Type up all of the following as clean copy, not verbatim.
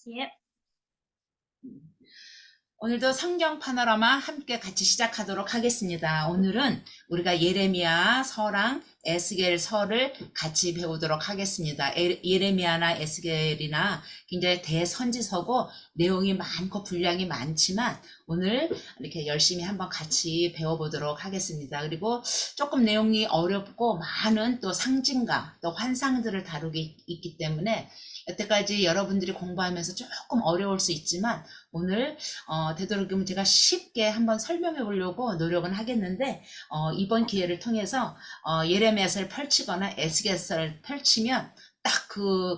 예. 오늘도 성경 파노라마 함께 같이 시작하도록 하겠습니다. 오늘은 우리가 예레미야 서랑 에스겔서를 같이 배우도록 하겠습니다. 예레미야나 에스겔이나 굉장히 대선지서고 내용이 많고 분량이 많지만 오늘 이렇게 열심히 한번 같이 배워보도록 하겠습니다. 그리고 조금 내용이 어렵고 많은 또 상징과 또 환상들을 다루기 있기 때문에 여태까지 여러분들이 공부하면서 조금 어려울 수 있지만 오늘 되도록이면 제가 쉽게 한번 설명해 보려고 노력은 하겠는데 이번 기회를 통해서 예레미야서를 펼치거나 에스겔서를 펼치면 딱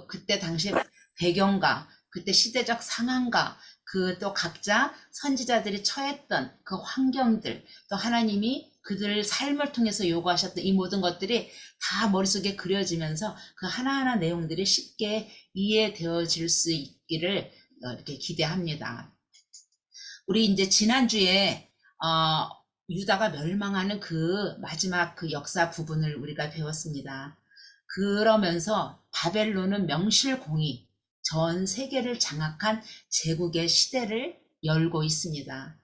그때 당시 배경과 그때 시대적 상황과 그 또 각자 선지자들이 처했던 그 환경들 또 하나님이 그들 삶을 통해서 요구하셨던 이 모든 것들이 다 머릿속에 그려지면서 그 하나하나 내용들이 쉽게 이해되어질 수 있기를 이렇게 기대합니다. 우리 이제 지난주에 유다가 멸망하는 그 마지막 그 역사 부분을 우리가 배웠습니다. 그러면서 바벨론은 명실공히 전 세계를 장악한 제국의 시대를 열고 있습니다.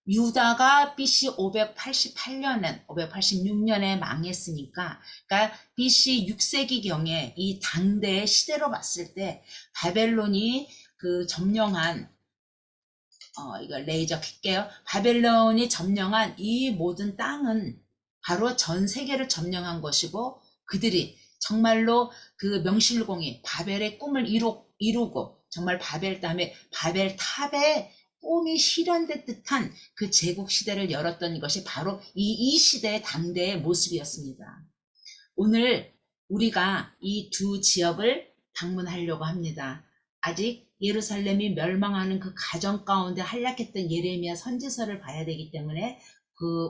유다가 BC 586년에 망했으니까, 그러니까 BC 6세기경에 이 당대의 시대로 봤을 때 바벨론이 그 점령한 이거 레이저 켤게요. 바벨론이 점령한 이 모든 땅은 바로 전 세계를 점령한 것이고 그들이 정말로 그 명실공히 바벨의 꿈을 이루고 정말 바벨탑에 꿈이 실현된 듯한 그 제국 시대를 열었던 것이 바로 이 시대의 당대의 모습이었습니다. 오늘 우리가 이 두 지역을 방문하려고 합니다. 아직 예루살렘이 멸망하는 그 가정 가운데 활약했던 예레미야 선지서를 봐야 되기 때문에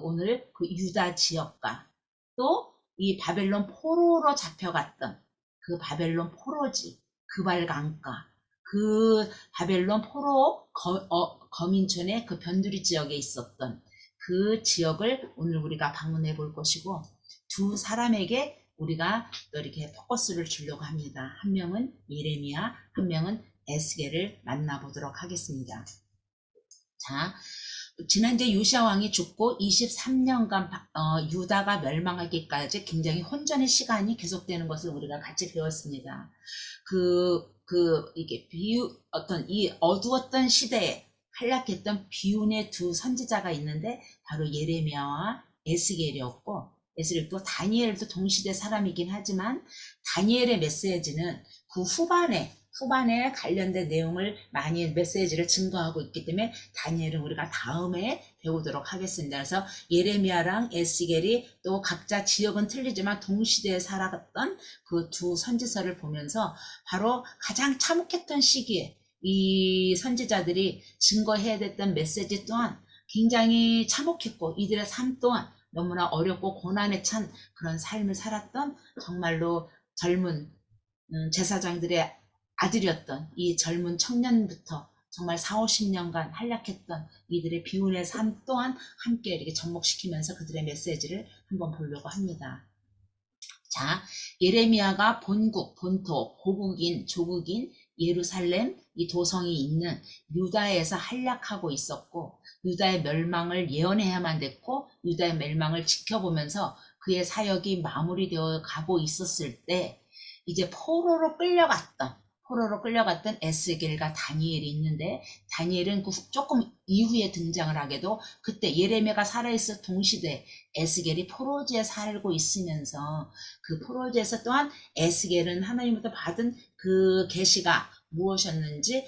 오늘 그 유다 지역과 또 이 바벨론 포로로 잡혀갔던 그 바벨론 포로지, 그발 강가, 그 바벨론 포로 거민촌의 그 변두리 지역에 있었던 그 지역을 오늘 우리가 방문해 볼 것이고 두 사람에게 우리가 또 이렇게 포커스를 주려고 합니다. 한 명은 예레미야, 한 명은 에스겔을 만나보도록 하겠습니다. 자, 지난주에 요시야 왕이 죽고 23년간 유다가 멸망하기까지 굉장히 혼전의 시간이 계속되는 것을 우리가 같이 배웠습니다. 이게 어떤 이 어두웠던 시대에 활약했던 비운의 두 선지자가 있는데 바로 예레미야와 에스겔이었고 에스겔도 다니엘도 동시대 사람이긴 하지만 다니엘의 메시지는 그 후반에 관련된 내용을 많이 메시지를 증거하고 있기 때문에 다니엘은 우리가 다음에 배우도록 하겠습니다. 그래서 예레미야랑 에스겔이 또 각자 지역은 틀리지만 동시대에 살아갔던 그 두 선지서를 보면서 바로 가장 참혹했던 시기에 이 선지자들이 증거해야 됐던 메시지 또한 굉장히 참혹했고 이들의 삶 또한 너무나 어렵고 고난에 찬 그런 삶을 살았던 정말로 젊은 제사장들의 아들이었던 이 젊은 청년부터 정말 4, 50년간 활약했던 이들의 비운의 삶 또한 함께 이렇게 접목시키면서 그들의 메시지를 한번 보려고 합니다. 자, 예레미야가 본토, 조국인 예루살렘 이 도성이 있는 유다에서 활약하고 있었고 유다의 멸망을 예언해야만 됐고 유다의 멸망을 지켜보면서 그의 사역이 마무리되어 가고 있었을 때 이제 포로로 끌려갔던 에스겔과 다니엘이 있는데 다니엘은 조금 이후에 등장을 하게도 그때 예레미야가 살아있을 동시대 에스겔이 포로지에 살고 있으면서 그 포로지에서 또한 에스겔은 하나님부터 받은 그 계시가 무엇이었는지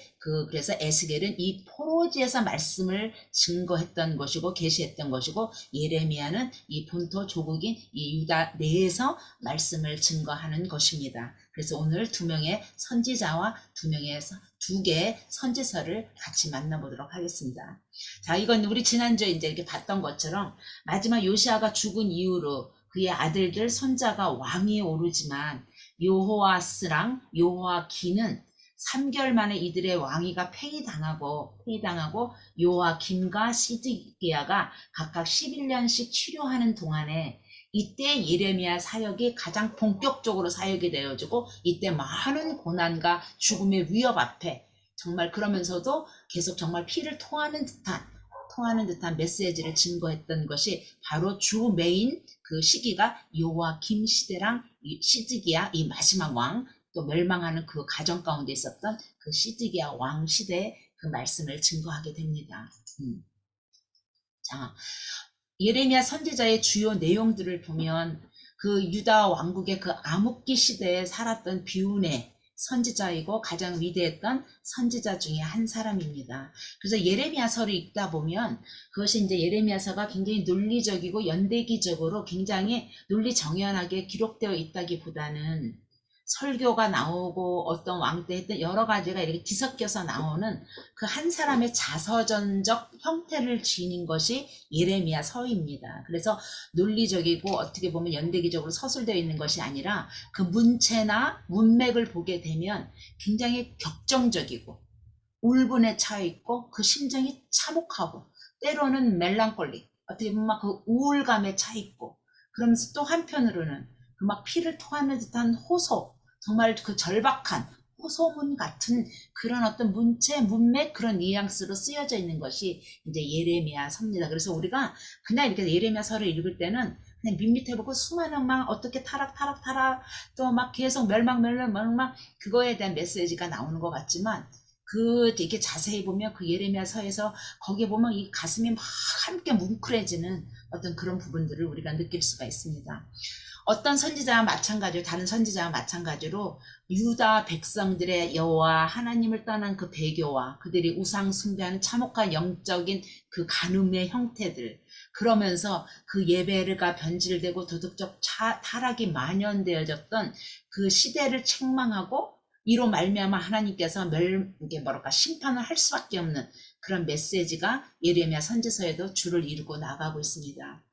그래서 에스겔은 이 포로지에서 말씀을 증거했던 것이고 계시했던 것이고 예레미야는 이 본토 조국인 이 유다 내에서 말씀을 증거하는 것입니다. 그래서 오늘 두 명의 선지자와 두 개의 선지서를 같이 만나보도록 하겠습니다. 자, 이건 우리 지난주에 이제 이렇게 봤던 것처럼 마지막 요시아가 죽은 이후로 그의 아들들 손자가 왕위에 오르지만 요호아스랑 요호아기는 3개월 만에 이들의 왕위가 폐위당하고 요호아김과 시드기야가 각각 11년씩 치료하는 동안에 이때 예레미야 사역이 가장 본격적으로 사역이 되어지고 이때 많은 고난과 죽음의 위협 앞에 정말 그러면서도 계속 정말 피를 토하는 듯한 메시지를 증거했던 것이 바로 주 메인 그 시기가 요아김 시대랑 시드기야 이 마지막 왕, 또 멸망하는 그 가정 가운데 있었던 그 시드기야 왕 시대의 그 말씀을 증거하게 됩니다. 자, 예레미야 선지자의 주요 내용들을 보면 그 유다 왕국의 그 암흑기 시대에 살았던 비운의 선지자이고 가장 위대했던 선지자 중에 한 사람입니다. 그래서 예레미야서를 읽다 보면 그것이 이제 예레미야서가 굉장히 논리적이고 연대기적으로 굉장히 논리정연하게 기록되어 있다기보다는 설교가 나오고 어떤 왕 때 했던 여러 가지가 이렇게 뒤섞여서 나오는 그 한 사람의 자서전적 형태를 지닌 것이 예레미야 서입니다. 그래서 논리적이고 어떻게 보면 연대기적으로 서술되어 있는 것이 아니라 그 문체나 문맥을 보게 되면 굉장히 격정적이고 울분에 차 있고 그 심정이 참혹하고 때로는 멜랑콜리 어떻게 보면 막 그 우울감에 차 있고 그러면서 또 한편으로는 그 막 피를 토하는 듯한 호소 정말 그 절박한 호소문 같은 그런 어떤 문체, 문맥 그런 뉘앙스로 쓰여져 있는 것이 이제 예레미야 서입니다. 그래서 우리가 그냥 이렇게 예레미야서를 읽을 때는 그냥 밋밋해 보고 수많은 막 어떻게 타락 또 막 계속 멸망 그거에 대한 메시지가 나오는 것 같지만 그 이렇게 자세히 보면 그 예레미야서에서 거기에 보면 이 가슴이 막 함께 뭉클해지는 어떤 그런 부분들을 우리가 느낄 수가 있습니다. 어떤 선지자와 마찬가지로 다른 선지자와 마찬가지로 유다 백성들의 여호와 하나님을 떠난 그 배교와 그들이 우상 숭배하는 참혹한 영적인 그 간음의 형태들 그러면서 그 예배가 변질되고 도덕적 타락이 만연되어졌던 그 시대를 책망하고 이로 말미암아 하나님께서 이게 뭐랄까 심판을 할 수밖에 없는 그런 메시지가 예레미야 선지서에도 줄을 이루고 나가고 있습니다.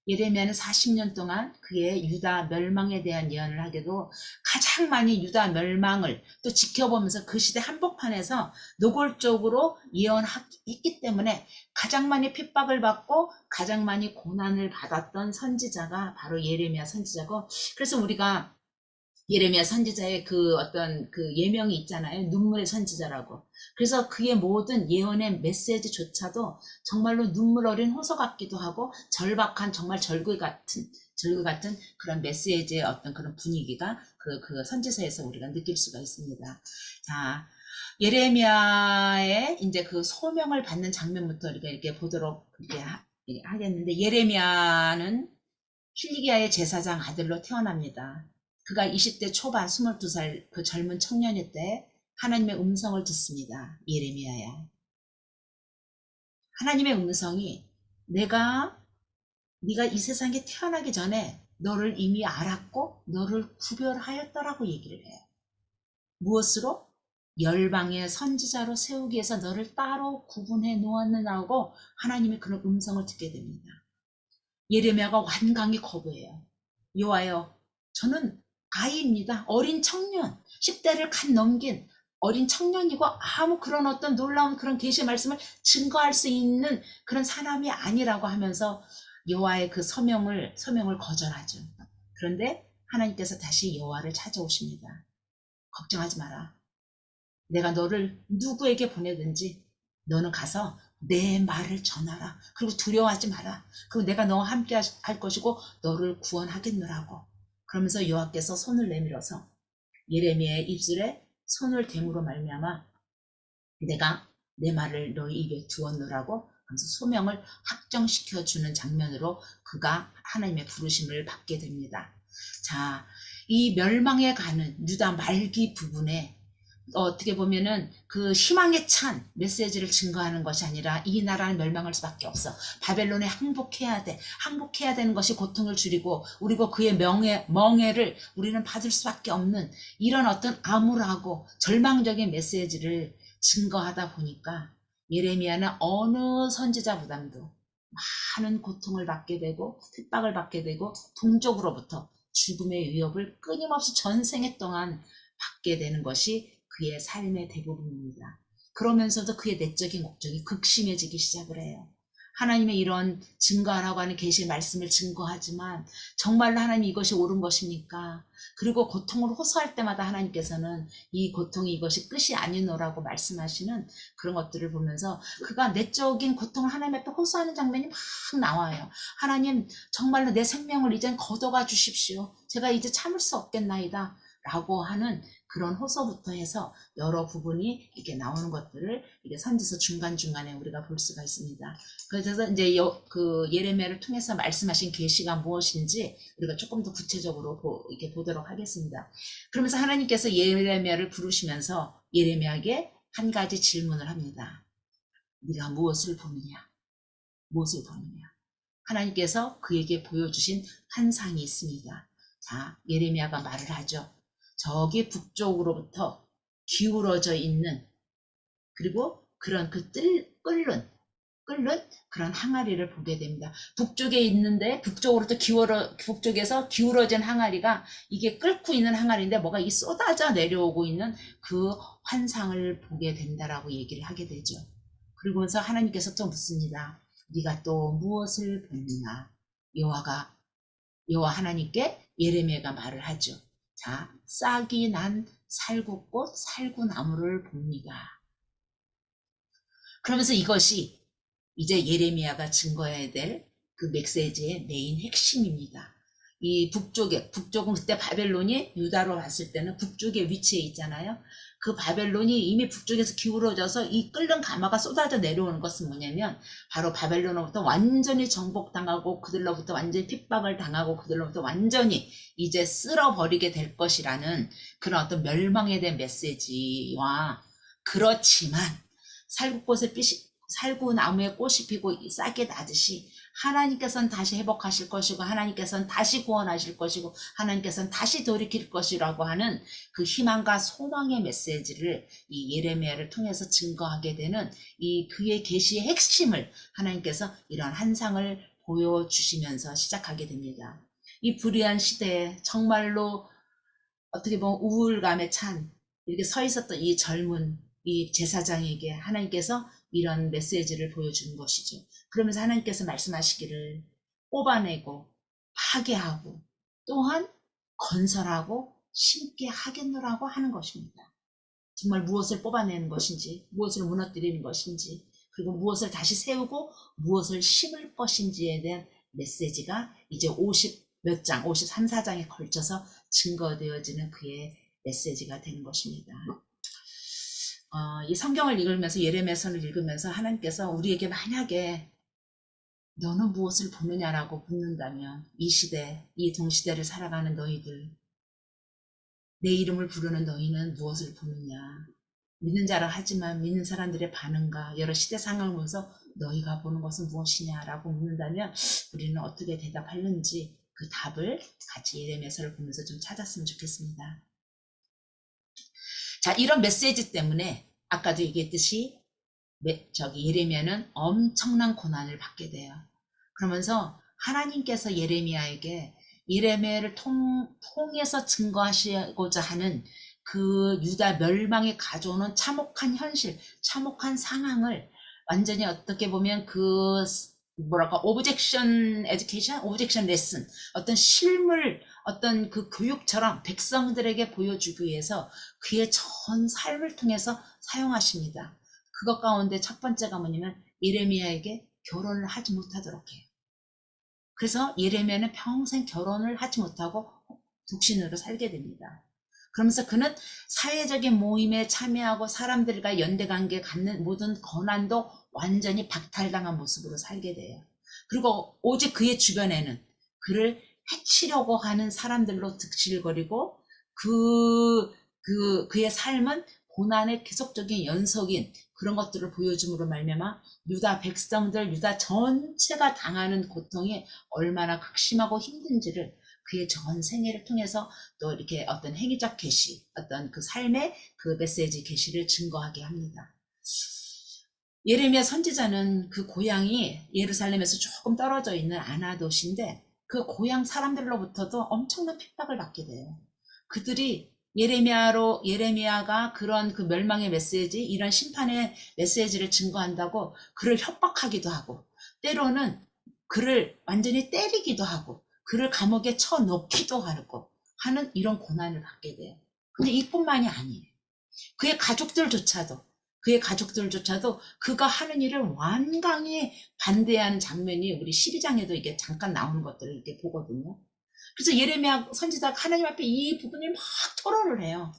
예레미야는 40년 동안 그의 유다 멸망에 대한 예언을 하게도 가장 많이 유다 멸망을 또 지켜보면서 그 시대 한복판에서 노골적으로 예언했기 때문에 가장 많이 핍박을 받고 가장 많이 고난을 받았던 선지자가 바로 예레미야 선지자고 그래서 우리가 예레미야 선지자의 그 어떤 그 예명이 있잖아요. 눈물의 선지자라고. 그래서 그의 모든 예언의 메시지조차도 정말로 눈물 어린 호소 같기도 하고 절박한 정말 절규 같은 그런 메시지의 어떤 그런 분위기가 그 선지서에서 우리가 느낄 수가 있습니다. 자, 예레미야의 이제 그 소명을 받는 장면부터 우리가 이렇게 보도록 하겠는데 예레미야는 힐기야의 제사장 아들로 태어납니다. 그가 20대 초반 22살 그 젊은 청년일 때 하나님의 음성을 듣습니다. 예레미야야. 하나님의 음성이 네가 이 세상에 태어나기 전에 너를 이미 알았고 너를 구별하였더라고 얘기를 해요. 무엇으로? 열방의 선지자로 세우기 위해서 너를 따로 구분해 놓았느냐고 하나님의 그런 음성을 듣게 됩니다. 예레미야가 완강히 거부해요. 여호와여, 저는 아이입니다. 어린 청년, 10대를 간 넘긴 어린 청년이고 아무 그런 어떤 놀라운 그런 계시의 말씀을 증거할 수 있는 그런 사람이 아니라고 하면서 여호와의 그 서명을 거절하죠. 그런데 하나님께서 다시 여호와를 찾아오십니다. 걱정하지 마라. 내가 너를 누구에게 보내든지 너는 가서 내 말을 전하라. 그리고 두려워하지 마라. 그리고 내가 너와 함께 할 것이고 너를 구원하겠노라고. 그러면서 여호와께서 손을 내밀어서 예레미야의 입술에 손을 댐으로 말미암아 내가 내 말을 너희 입에 두었노라고 하면서 소명을 확정시켜 주는 장면으로 그가 하나님의 부르심을 받게 됩니다. 자, 이 멸망에 가는 유다 말기 부분에 어떻게 보면은 그 희망에 찬 메시지를 증거하는 것이 아니라 이 나라는 멸망할 수밖에 없어. 바벨론에 항복해야 돼. 항복해야 되는 것이 고통을 줄이고 그리고 그의 멍해를 우리는 받을 수밖에 없는 이런 어떤 암울하고 절망적인 메시지를 증거하다 보니까 예레미야는 어느 선지자보다도 많은 고통을 받게 되고 핍박을 받게 되고 동족으로부터 죽음의 위협을 끊임없이 전생에 동안 받게 되는 것이 그의 삶의 대부분입니다. 그러면서도 그의 내적인 목적이 극심해지기 시작을 해요. 하나님의 이런 증거하라고 하는 계시의 말씀을 증거하지만 정말로 하나님 이것이 옳은 것입니까? 그리고 고통을 호소할 때마다 하나님께서는 이 고통이 이것이 끝이 아니노라고 말씀하시는 그런 것들을 보면서 그가 내적인 고통을 하나님 앞에 호소하는 장면이 막 나와요. 하나님 정말로 내 생명을 이젠 거둬가 주십시오. 제가 이제 참을 수 없겠나이다 라고 하는 그런 호소부터 해서 여러 부분이 이렇게 나오는 것들을 이게 선지서 중간중간에 우리가 볼 수가 있습니다. 그래서 이제 그 예레미야를 통해서 말씀하신 계시가 무엇인지 우리가 조금 더 구체적으로 이렇게 보도록 하겠습니다. 그러면서 하나님께서 예레미야를 부르시면서 예레미야에게 한 가지 질문을 합니다. 네가 무엇을 보느냐? 무엇을 보느냐? 하나님께서 그에게 보여주신 환상이 있습니다. 자, 예레미야가 말을 하죠. 저기 북쪽으로부터 기울어져 있는 그리고 그런 그 끓는 그런 항아리를 보게 됩니다. 북쪽에 있는데 북쪽에서 기울어진 항아리가 이게 끓고 있는 항아리인데 뭐가 이 쏟아져 내려오고 있는 그 환상을 보게 된다라고 얘기를 하게 되죠. 그러면서 하나님께서 또 묻습니다. 네가 또 무엇을 보느냐? 여호와 하나님께 예레미야가 말을 하죠. 자, 싹이 난 살구꽃, 살구나무를 봅니다. 그러면서 이것이 이제 예레미야가 증거해야 될 그 메시지의 메인 핵심입니다. 이 북쪽은 그때 바벨론이 유다로 봤을 때는 북쪽에 위치해 있잖아요. 그 바벨론이 이미 북쪽에서 기울어져서 이 끓는 가마가 쏟아져 내려오는 것은 뭐냐면 바로 바벨론으로부터 완전히 정복당하고 그들로부터 완전히 핍박을 당하고 그들로부터 완전히 이제 쓸어버리게 될 것이라는 그런 어떤 멸망에 대한 메시지와 그렇지만 살구나무에 꽃이 피고 싹이 나듯이 하나님께서는 다시 회복하실 것이고 하나님께서는 다시 구원하실 것이고 하나님께서는 다시 돌이킬 것이라고 하는 그 희망과 소망의 메시지를 이 예레미야를 통해서 증거하게 되는 이 그의 계시의 핵심을 하나님께서 이런 환상을 보여주시면서 시작하게 됩니다. 이 불의한 시대에 정말로 어떻게 보면 우울감에 찬 이렇게 서 있었던 이 젊은 이 제사장에게 하나님께서 이런 메시지를 보여주는 것이죠. 그러면서 하나님께서 말씀하시기를 뽑아내고 파괴하고 또한 건설하고 심게 하겠노라고 하는 것입니다. 정말 무엇을 뽑아내는 것인지 무엇을 무너뜨리는 것인지 그리고 무엇을 다시 세우고 무엇을 심을 것인지에 대한 메시지가 이제 50몇 장, 53, 4장에 걸쳐서 증거되어지는 그의 메시지가 되는 것입니다. 이 성경을 읽으면서 예레미야서를 읽으면서 하나님께서 우리에게 만약에 너는 무엇을 보느냐라고 묻는다면 이 시대, 이 동시대를 살아가는 너희들, 내 이름을 부르는 너희는 무엇을 보느냐? 믿는 자라 하지만 믿는 사람들의 반응과 여러 시대 상황을 보면서 너희가 보는 것은 무엇이냐라고 묻는다면 우리는 어떻게 대답하는지 그 답을 같이 예레미야서를 보면서 좀 찾았으면 좋겠습니다. 자, 이런 메시지 때문에 아까도 얘기했듯이 예레미야는 엄청난 고난을 받게 돼요. 그러면서 하나님께서 예레미야를 통해서 증거하시고자 하는 그 유다 멸망이 가져오는 참혹한 현실, 참혹한 상황을 완전히 어떻게 보면 그 오브젝션 에듀케이션, 오브젝션 레슨, 어떤 실물, 어떤 그 교육처럼 백성들에게 보여주기 위해서 그의 전 삶을 통해서 사용하십니다. 그것 가운데 첫 번째가 뭐냐면 예레미야에게 결혼을 하지 못하도록 해요. 그래서 예레미야는 평생 결혼을 하지 못하고 독신으로 살게 됩니다. 그러면서 그는 사회적인 모임에 참여하고 사람들과 연대관계 갖는 모든 권한도 완전히 박탈당한 모습으로 살게 돼요. 그리고 오직 그의 주변에는 그를 해치려고 하는 사람들로 득실거리고 그의 삶은 고난의 계속적인 연속인 그런 것들을 보여줌으로 말미암아 유다 백성들, 유다 전체가 당하는 고통이 얼마나 극심하고 힘든지를 그의 전 생애를 통해서 또 이렇게 어떤 행위적 계시, 어떤 그 삶의 그 메시지 계시를 증거하게 합니다. 예레미야 선지자는 그 고향이 예루살렘에서 조금 떨어져 있는 아나돗인데 그 고향 사람들로부터도 엄청난 핍박을 받게 돼요. 그들이 예레미야가 그런 그 멸망의 메시지, 이런 심판의 메시지를 증거한다고 그를 협박하기도 하고 때로는 그를 완전히 때리기도 하고 그를 감옥에 쳐넣기도 하고 하는 이런 고난을 받게 돼요. 근데 이뿐만이 아니에요. 그의 가족들조차도 그가 하는 일을 완강히 반대하는 장면이 우리 12장에도 이게 잠깐 나오는 것들을 이렇게 보거든요. 그래서 예레미야 선지자가 하나님 앞에 이 부분을 막 토론을 해요.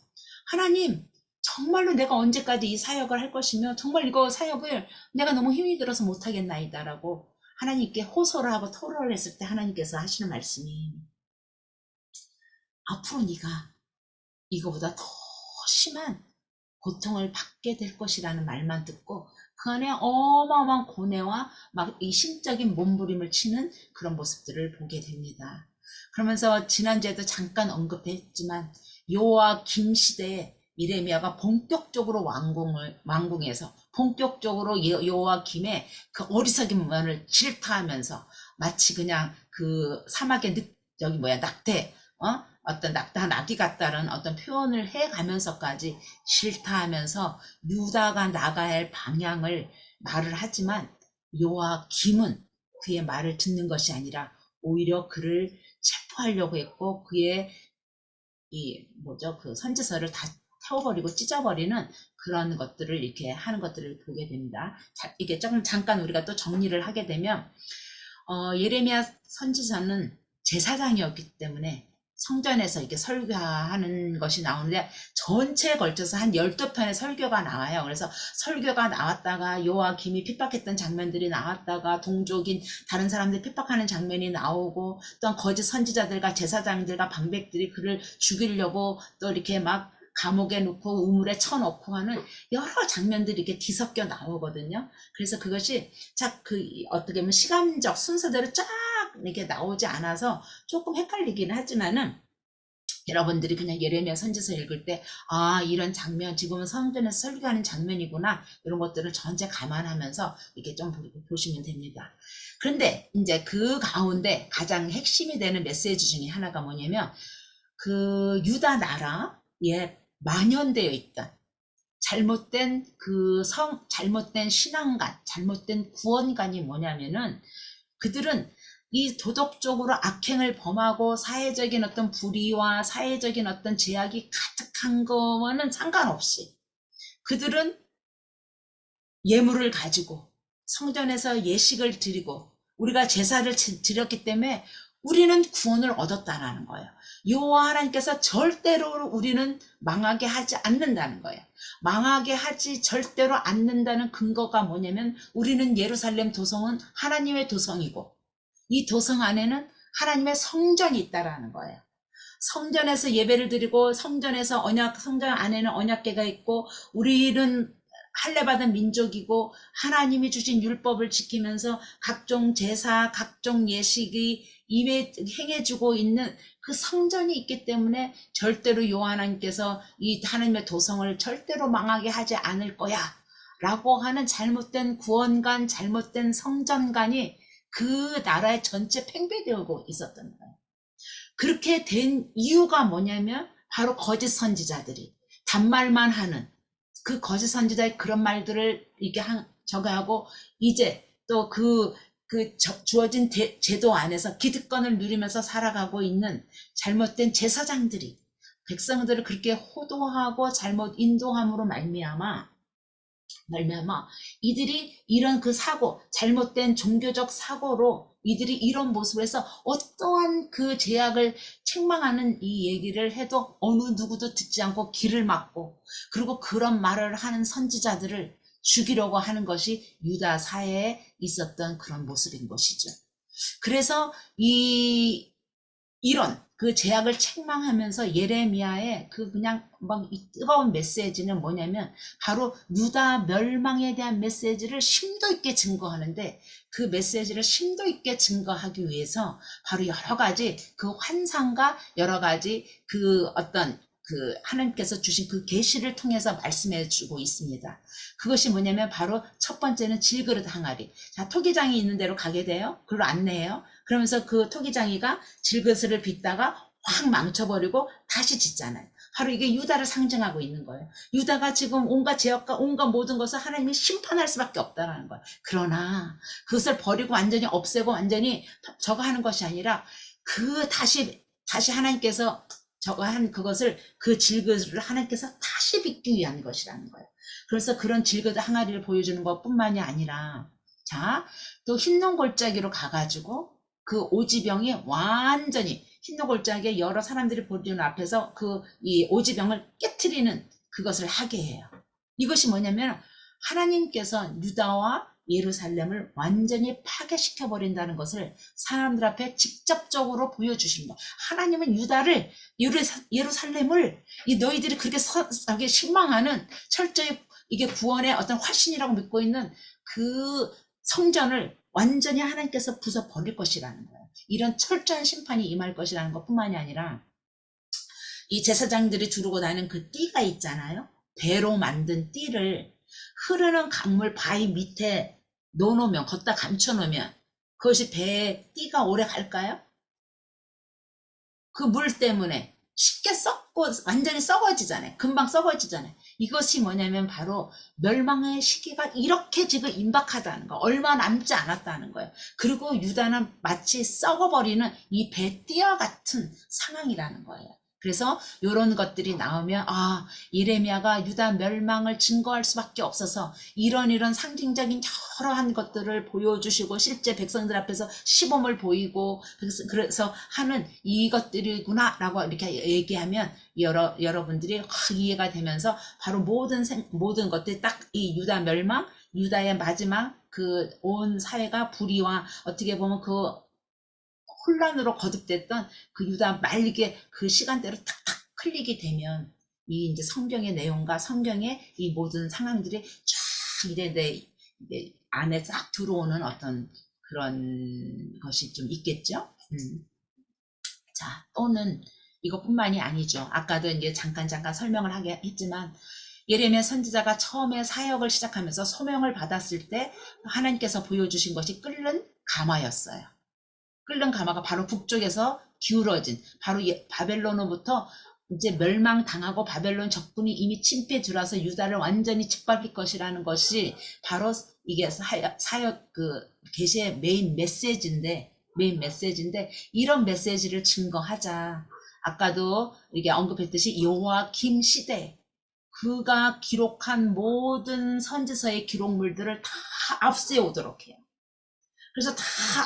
하나님, 정말로 내가 언제까지 이 사역을 할 것이며 정말 이거 사역을 내가 너무 힘이 들어서 못하겠나이다라고 하나님께 호소를 하고 토론을 했을 때 하나님께서 하시는 말씀이 앞으로 네가 이거보다 더 심한 고통을 받게 될 것이라는 말만 듣고 그 안에 어마어마한 고뇌와 막 이 심적인 몸부림을 치는 그런 모습들을 보게 됩니다. 그러면서 지난주에도 잠깐 언급했지만 요아김 시대에 이레미야가 본격적으로 왕궁에서 본격적으로 요아김의 그 어리석은 면을 질타하면서 마치 그냥 그 사막의 낙태 어떤 낙타한 아기 같다는 어떤 표현을 해가면서까지 질타하면서 유다가 나가야 할 방향을 말을 하지만 요아김은 그의 말을 듣는 것이 아니라 오히려 그를 체포하려고 했고 그의 그 선지서를 다 태워버리고 찢어버리는 그런 것들을 이렇게 하는 것들을 보게 됩니다. 자, 이게 조금 잠깐 우리가 또 정리를 하게 되면 예레미야 선지자는 제사장이었기 때문에 성전에서 이렇게 설교하는 것이 나오는데 전체에 걸쳐서 한 12편의 설교가 나와요. 그래서 설교가 나왔다가 요아김이 핍박했던 장면들이 나왔다가 동족인 다른 사람들 핍박하는 장면이 나오고 또 거짓 선지자들과 제사장들과 방백들이 그를 죽이려고 또 이렇게 막 감옥에 놓고 우물에 쳐놓고 하는 여러 장면들이 이렇게 뒤섞여 나오거든요. 그래서 그것이 어떻게 보면 시간적 순서대로 쫙 이렇게 나오지 않아서 조금 헷갈리긴 하지만은 여러분들이 그냥 예레미야 선지서 읽을 때 이런 장면 지금은 성전에서 설교하는 장면이구나 이런 것들을 전체 감안하면서 이렇게 좀 보시면 됩니다. 그런데 이제 그 가운데 가장 핵심이 되는 메시지 중에 하나가 뭐냐면 그 유다 나라에 만연되어 있던 잘못된 신앙관, 잘못된 구원관이 뭐냐면은 그들은 이 도덕적으로 악행을 범하고 사회적인 어떤 불의와 사회적인 어떤 제약이 가득한 거와는 상관없이 그들은 예물을 가지고 성전에서 예식을 드리고 우리가 제사를 드렸기 때문에 우리는 구원을 얻었다라는 거예요. 여호와 하나님께서 절대로 우리는 망하게 하지 않는다는 거예요. 망하게 하지 절대로 않는다는 근거가 뭐냐면 우리는 예루살렘 도성은 하나님의 도성이고 이 도성 안에는 하나님의 성전이 있다라는 거예요. 성전에서 예배를 드리고 성전 안에는 언약궤가 있고 우리는 할례받은 민족이고 하나님이 주신 율법을 지키면서 각종 제사, 각종 예식이 행해주고 있는 그 성전이 있기 때문에 절대로 여호와 하나님께서 이 하나님의 도성을 절대로 망하게 하지 않을 거야 라고 하는 잘못된 구원관, 잘못된 성전관이 그 나라의 전체 팽배되고 있었던 거예요. 그렇게 된 이유가 뭐냐면 바로 거짓 선지자들이 단말만 하는 그 거짓 선지자의 그런 말들을 이렇게 저거 하고 이제 또 주어진 제도 안에서 기득권을 누리면서 살아가고 있는 잘못된 제사장들이 백성들을 그렇게 호도하고 잘못 인도함으로 말미암아 이들이 이런 그 잘못된 종교적 사고로 이들이 이런 모습에서 어떠한 그 제약을 책망하는 이 얘기를 해도 어느 누구도 듣지 않고 귀를 막고 그리고 그런 말을 하는 선지자들을 죽이려고 하는 것이 유다 사회에 있었던 그런 모습인 것이죠. 그래서 이런 그 제약을 책망하면서 예레미야의 그냥 막 이 뜨거운 메시지는 뭐냐면 바로 유다 멸망에 대한 메시지를 심도 있게 증거하는데 그 메시지를 심도 있게 증거하기 위해서 바로 여러 가지 그 환상과 여러 가지 하나님께서 주신 그 계시를 통해서 말씀해 주고 있습니다. 그것이 뭐냐면 바로 첫 번째는 질그릇 항아리. 자, 토기장이 있는 데로 가게 돼요. 그걸 안내해요. 그러면서 그 토기장이가 질그릇을 빚다가 확 망쳐버리고 다시 짓잖아요. 바로 이게 유다를 상징하고 있는 거예요. 유다가 지금 온갖 제약과 온갖 모든 것을 하나님이 심판할 수밖에 없다는 거예요. 그러나 그것을 버리고 완전히 없애고 완전히 저거 하는 것이 아니라 다시 하나님께서 저거 한 그것을 그 질그릇을 하나님께서 다시 빚기 위한 것이라는 거예요. 그래서 그런 질그릇 항아리를 보여주는 것뿐만이 아니라 자, 또 흰농 골짜기로 가가지고 그 오지병이 완전히 흰농 골짜기에 여러 사람들이 보는 앞에서 그 이 오지병을 깨트리는 그것을 하게 해요. 이것이 뭐냐면 하나님께서 유다와 예루살렘을 완전히 파괴시켜 버린다는 것을 사람들 앞에 직접적으로 보여주신 거. 하나님은 유다를 예루살렘을 이 너희들이 그렇게 실망하는 철저히 이게 구원의 어떤 화신이라고 믿고 있는 그 성전을 완전히 하나님께서 부숴 버릴 것이라는 거예요. 이런 철저한 심판이 임할 것이라는 것뿐만이 아니라 이 제사장들이 두르고 다니는 그 띠가 있잖아요. 배로 만든 띠를 흐르는 강물 바위 밑에 넣어놓으면, 걷다 감춰놓으면 그것이 배에 띠가 오래 갈까요? 그 물 때문에 쉽게 썩고 완전히 썩어지잖아요. 금방 썩어지잖아요. 이것이 뭐냐면 바로 멸망의 시기가 이렇게 지금 임박하다는 거, 얼마 남지 않았다는 거예요. 그리고 유다는 마치 썩어버리는 이 배띠와 같은 상황이라는 거예요. 그래서 이런 것들이 나오면 예레미야가 유다 멸망을 증거할 수밖에 없어서 이런 상징적인 여러한 것들을 보여주시고 실제 백성들 앞에서 시범을 보이고 그래서 하는 이것들이구나 라고 이렇게 얘기하면 여러분들이 이해가 되면서 바로 모든 것들이 딱 이 유다 멸망, 유다의 마지막 그 온 사회가 불의와 어떻게 보면 그 혼란으로 거듭됐던 그 유다 말기의 그 시간대로 탁탁 흘리게 되면 이 이제 성경의 내용과 성경의 이 모든 상황들이 쫙 이제 내 안에 싹 들어오는 어떤 그런 것이 좀 있겠죠. 자, 또는 이것뿐만이 아니죠. 아까도 이제 잠깐 설명을 하게 했지만 예레미야 선지자가 처음에 사역을 시작하면서 소명을 받았을 때 하나님께서 보여주신 것이 끓는 가마였어요. 끓는 가마가 바로 북쪽에서 기울어진 바로 바벨론으로부터 이제 멸망당하고 바벨론 적군이 이미 침패 들어와서 유다를 완전히 짓밟을 것이라는 것이 바로 이게 사역 그 계시의 메인 메시지인데 이런 메시지를 증거하자. 아까도 이게 언급했듯이 여호와김 시대 그가 기록한 모든 선지서의 기록물들을 다 압수해 오도록 해요. 그래서 다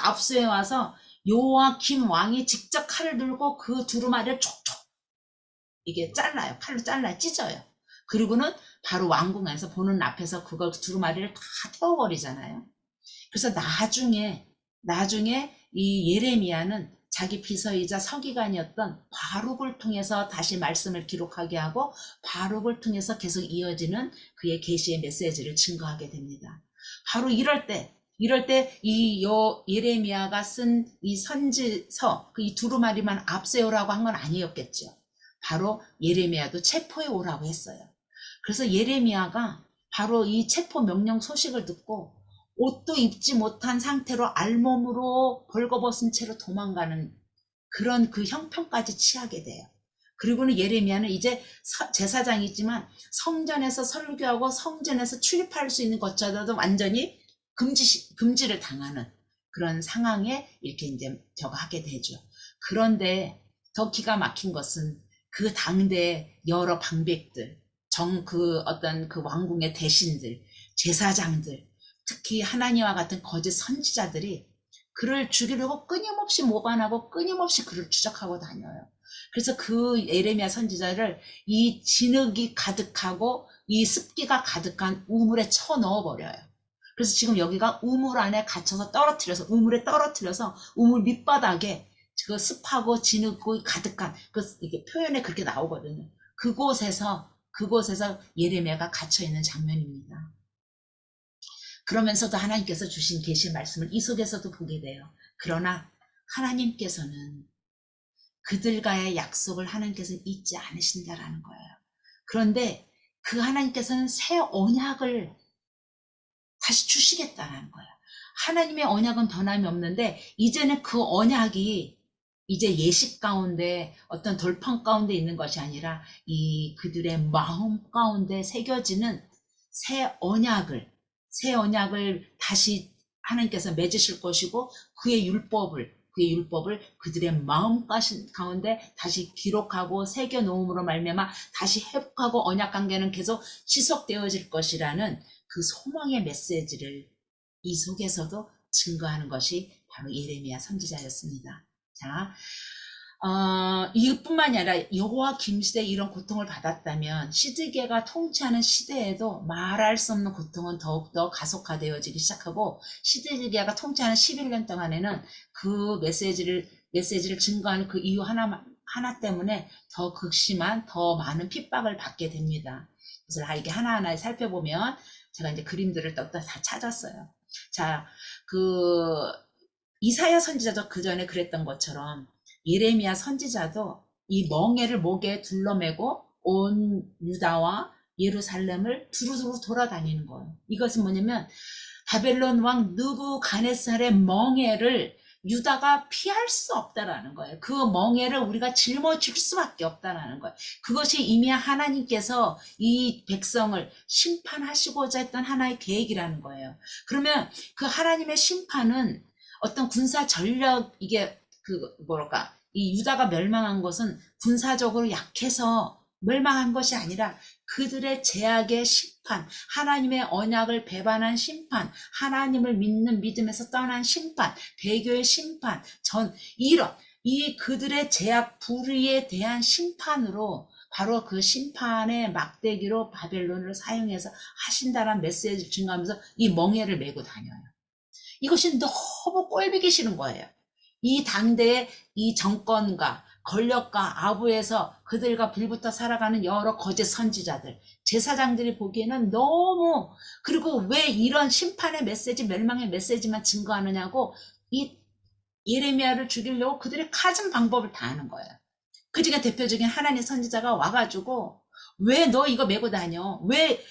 압수해 와서 여호와김 왕이 직접 칼을 들고 그 두루마리를 촉촉 이게 잘라요. 칼로 잘라 찢어요. 그리고는 바로 왕궁에서 보는 앞에서 그걸 두루마리를 다 태워버리잖아요. 그래서 나중에 이 예레미야는 자기 비서이자 서기관이었던 바룩을 통해서 다시 말씀을 기록하게 하고 바룩을 통해서 계속 이어지는 그의 계시의 메시지를 증거하게 됩니다. 바로 이럴 때 이 예레미야가 쓴 이 선지서 이 두루마리만 앞세우라고 한 건 아니었겠죠. 바로 예레미야도 체포해 오라고 했어요. 그래서 예레미야가 바로 이 체포 명령 소식을 듣고 옷도 입지 못한 상태로 알몸으로 벌거벗은 채로 도망가는 그런 그 형편까지 취하게 돼요. 그리고는 예레미야는 이제 제사장이지만 성전에서 설교하고 성전에서 출입할 수 있는 것조차도 완전히 금지를 당하는 그런 상황에 이렇게 이제 저거 하게 되죠. 그런데 더 기가 막힌 것은 그 당대 여러 방백들, 어떤 그 왕궁의 대신들, 제사장들, 특히 하나님과 같은 거짓 선지자들이 그를 죽이려고 끊임없이 모반하고 끊임없이 그를 추적하고 다녀요. 그래서 그 예레미야 선지자를 이 진흙이 가득하고 이 습기가 가득한 우물에 쳐 넣어버려요. 그래서 지금 여기가 우물 안에 갇혀서 우물에 떨어뜨려서 우물 밑바닥에 그 습하고 진흙이 가득한 이게 표현에 그렇게 나오거든요. 그곳에서 예레미야가 갇혀 있는 장면입니다. 그러면서도 하나님께서 주신 계시 말씀을 이 속에서도 보게 돼요. 그러나 하나님께서는 그들과의 약속을 하나님께서는 잊지 않으신다라는 거예요. 그런데 그 하나님께서는 새 언약을 다시 주시겠다라는 거예요. 하나님의 언약은 변함이 없는데 이제는 그 언약이 이제 예식 가운데 어떤 돌판 가운데 있는 것이 아니라 이 그들의 마음 가운데 새겨지는 새 언약을 다시 하나님께서 맺으실 것이고 그의 율법을 그의 율법을 그들의 마음 가운데 다시 기록하고 새겨 놓음으로 말미암아 다시 회복하고 언약 관계는 계속 지속되어질 것이라는 그 소망의 메시지를 이 속에서도 증거하는 것이 바로 예레미야 선지자였습니다. 자, 이뿐만이 아니라 여호와 김시대에 이런 고통을 받았다면 시드기야가 통치하는 시대에도 말할 수 없는 고통은 더욱더 가속화되어지기 시작하고 시드기야가 통치하는 11년 동안에는 그 메시지를 증거하는 그 이유 하나 때문에 더 극심한 더 많은 핍박을 받게 됩니다. 그래서 이게 하나하나 살펴보면 제가 이제 그림들을 다 찾았어요. 자, 이사야 선지자도 그 전에 그랬던 것처럼 예레미야 선지자도 이 멍에를 목에 둘러매고 온 유다와 예루살렘을 두루두루 돌아다니는 거예요. 이것은 뭐냐면 바벨론 왕 느부갓네살의 멍에를 유다가 피할 수 없다라는 거예요. 그 멍에를 우리가 짊어질 수밖에 없다라는 거예요. 그것이 이미 하나님께서 이 백성을 심판하시고자 했던 하나의 계획이라는 거예요. 그러면 그 하나님의 심판은 어떤 군사 전력, 이게 이 유다가 멸망한 것은 군사적으로 약해서 멸망한 것이 아니라 그들의 제약의 심판, 하나님의 언약을 배반한 심판, 하나님을 믿는 믿음에서 떠난 심판, 배교의 심판, 이 그들의 제약 불의에 대한 심판으로 바로 그 심판의 막대기로 바벨론을 사용해서 하신다는 메시지를 증거하면서 이 멍에를 메고 다녀요. 이것이 너무 꼴보기 싫은 거예요. 이 당대의 이 정권과 권력과 아부에서 그들과 불붙어 살아가는 여러 거짓 선지자들, 제사장들이 보기에는 너무, 그리고 왜 이런 심판의 메시지, 멸망의 메시지만 증거하느냐고 이 예레미야를 죽이려고 그들이 갖은 방법을 다 하는 거예요. 그 중에 대표적인 하나님 선지자가 와가지고 왜 너 이거 메고 다녀? 왜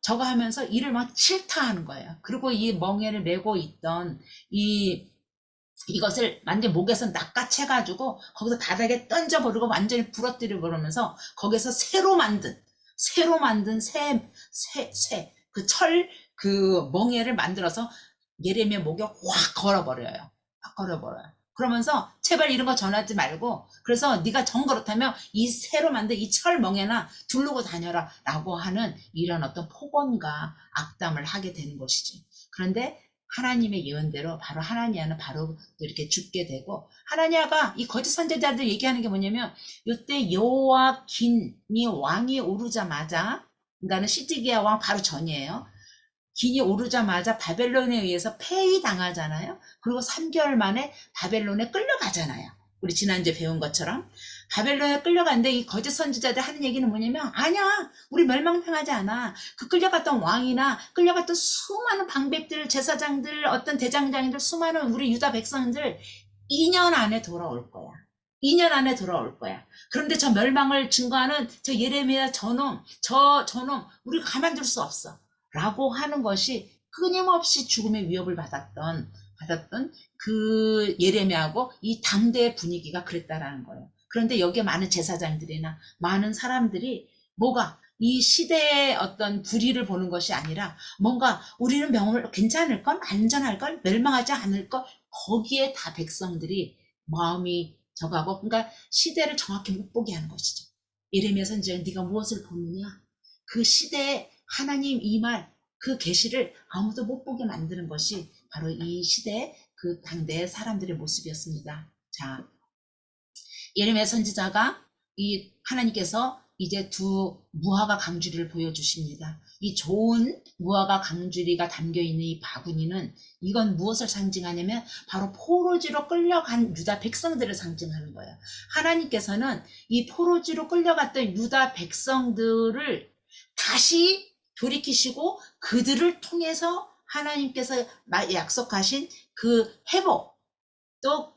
저거 하면서 이를 막 질타하는 거예요. 그리고 이 멍에를 메고 있던 이것을 완전 목에서 낚아채가지고 거기서 바닥에 던져버리고 완전히 부러뜨려 버리면서 거기서 새로 만든 그 멍에를 만들어서 예레미야 목에 확 걸어버려요. 그러면서 제발 이런 거 전하지 말고, 그래서 네가 정 그렇다면 이 새로 만든 이 철 멍에나 두르고 다녀라 라고 하는 이런 어떤 폭언과 악담을 하게 되는 것이죠. 그런데 하나님의 예언대로 바로 하나니아는 바로 이렇게 죽게 되고, 하나니아가 이 거짓 선지자들 얘기하는 게 뭐냐면 이때 여호와긴이 왕이 오르자마자, 그러니까 시드기야 왕 바로 전이에요. 긴이 오르자마자 바벨론에 의해서 폐위당하잖아요. 그리고 3개월 만에 바벨론에 끌려가잖아요. 우리 지난주에 배운 것처럼 바벨론에 끌려갔는데 이 거짓 선지자들 하는 얘기는 뭐냐면, 아니야, 우리 멸망당하지 않아. 그 끌려갔던 왕이나 끌려갔던 수많은 방백들, 제사장들, 어떤 대장장이들, 수많은 우리 유다 백성들 2년 안에 돌아올 거야. 2년 안에 돌아올 거야. 그런데 저 멸망을 증거하는 저 예레미야 저놈 우리가 가만둘 수 없어 라고 하는 것이 끊임없이 죽음의 위협을 받았던 그 예레미야하고 이 당대의 분위기가 그랬다라는 거예요. 그런데 여기에 많은 제사장들이나 많은 사람들이 이 시대의 어떤 불의를 보는 것이 아니라 뭔가 우리는 괜찮을걸? 안전할걸? 멸망하지 않을걸? 거기에 다 백성들이 마음이 저가고, 그러니까 시대를 정확히 못 보게 하는 것이죠. 예레미야 선지자는 네가 무엇을 보느냐? 그 시대에 하나님 이 말, 그 계시를 아무도 못 보게 만드는 것이 바로 이 시대의 그 당대의 사람들의 모습이었습니다. 자, 예레미야 선지자가 이 하나님께서 이제 두 무화과 강주리를 보여주십니다. 이 좋은 무화과 강주리가 담겨있는 이 바구니는, 이건 무엇을 상징하냐면 바로 포로지로 끌려간 유다 백성들을 상징하는 거예요. 하나님께서는 이 포로지로 끌려갔던 유다 백성들을 다시 돌이키시고 그들을 통해서 하나님께서 약속하신 그 회복, 또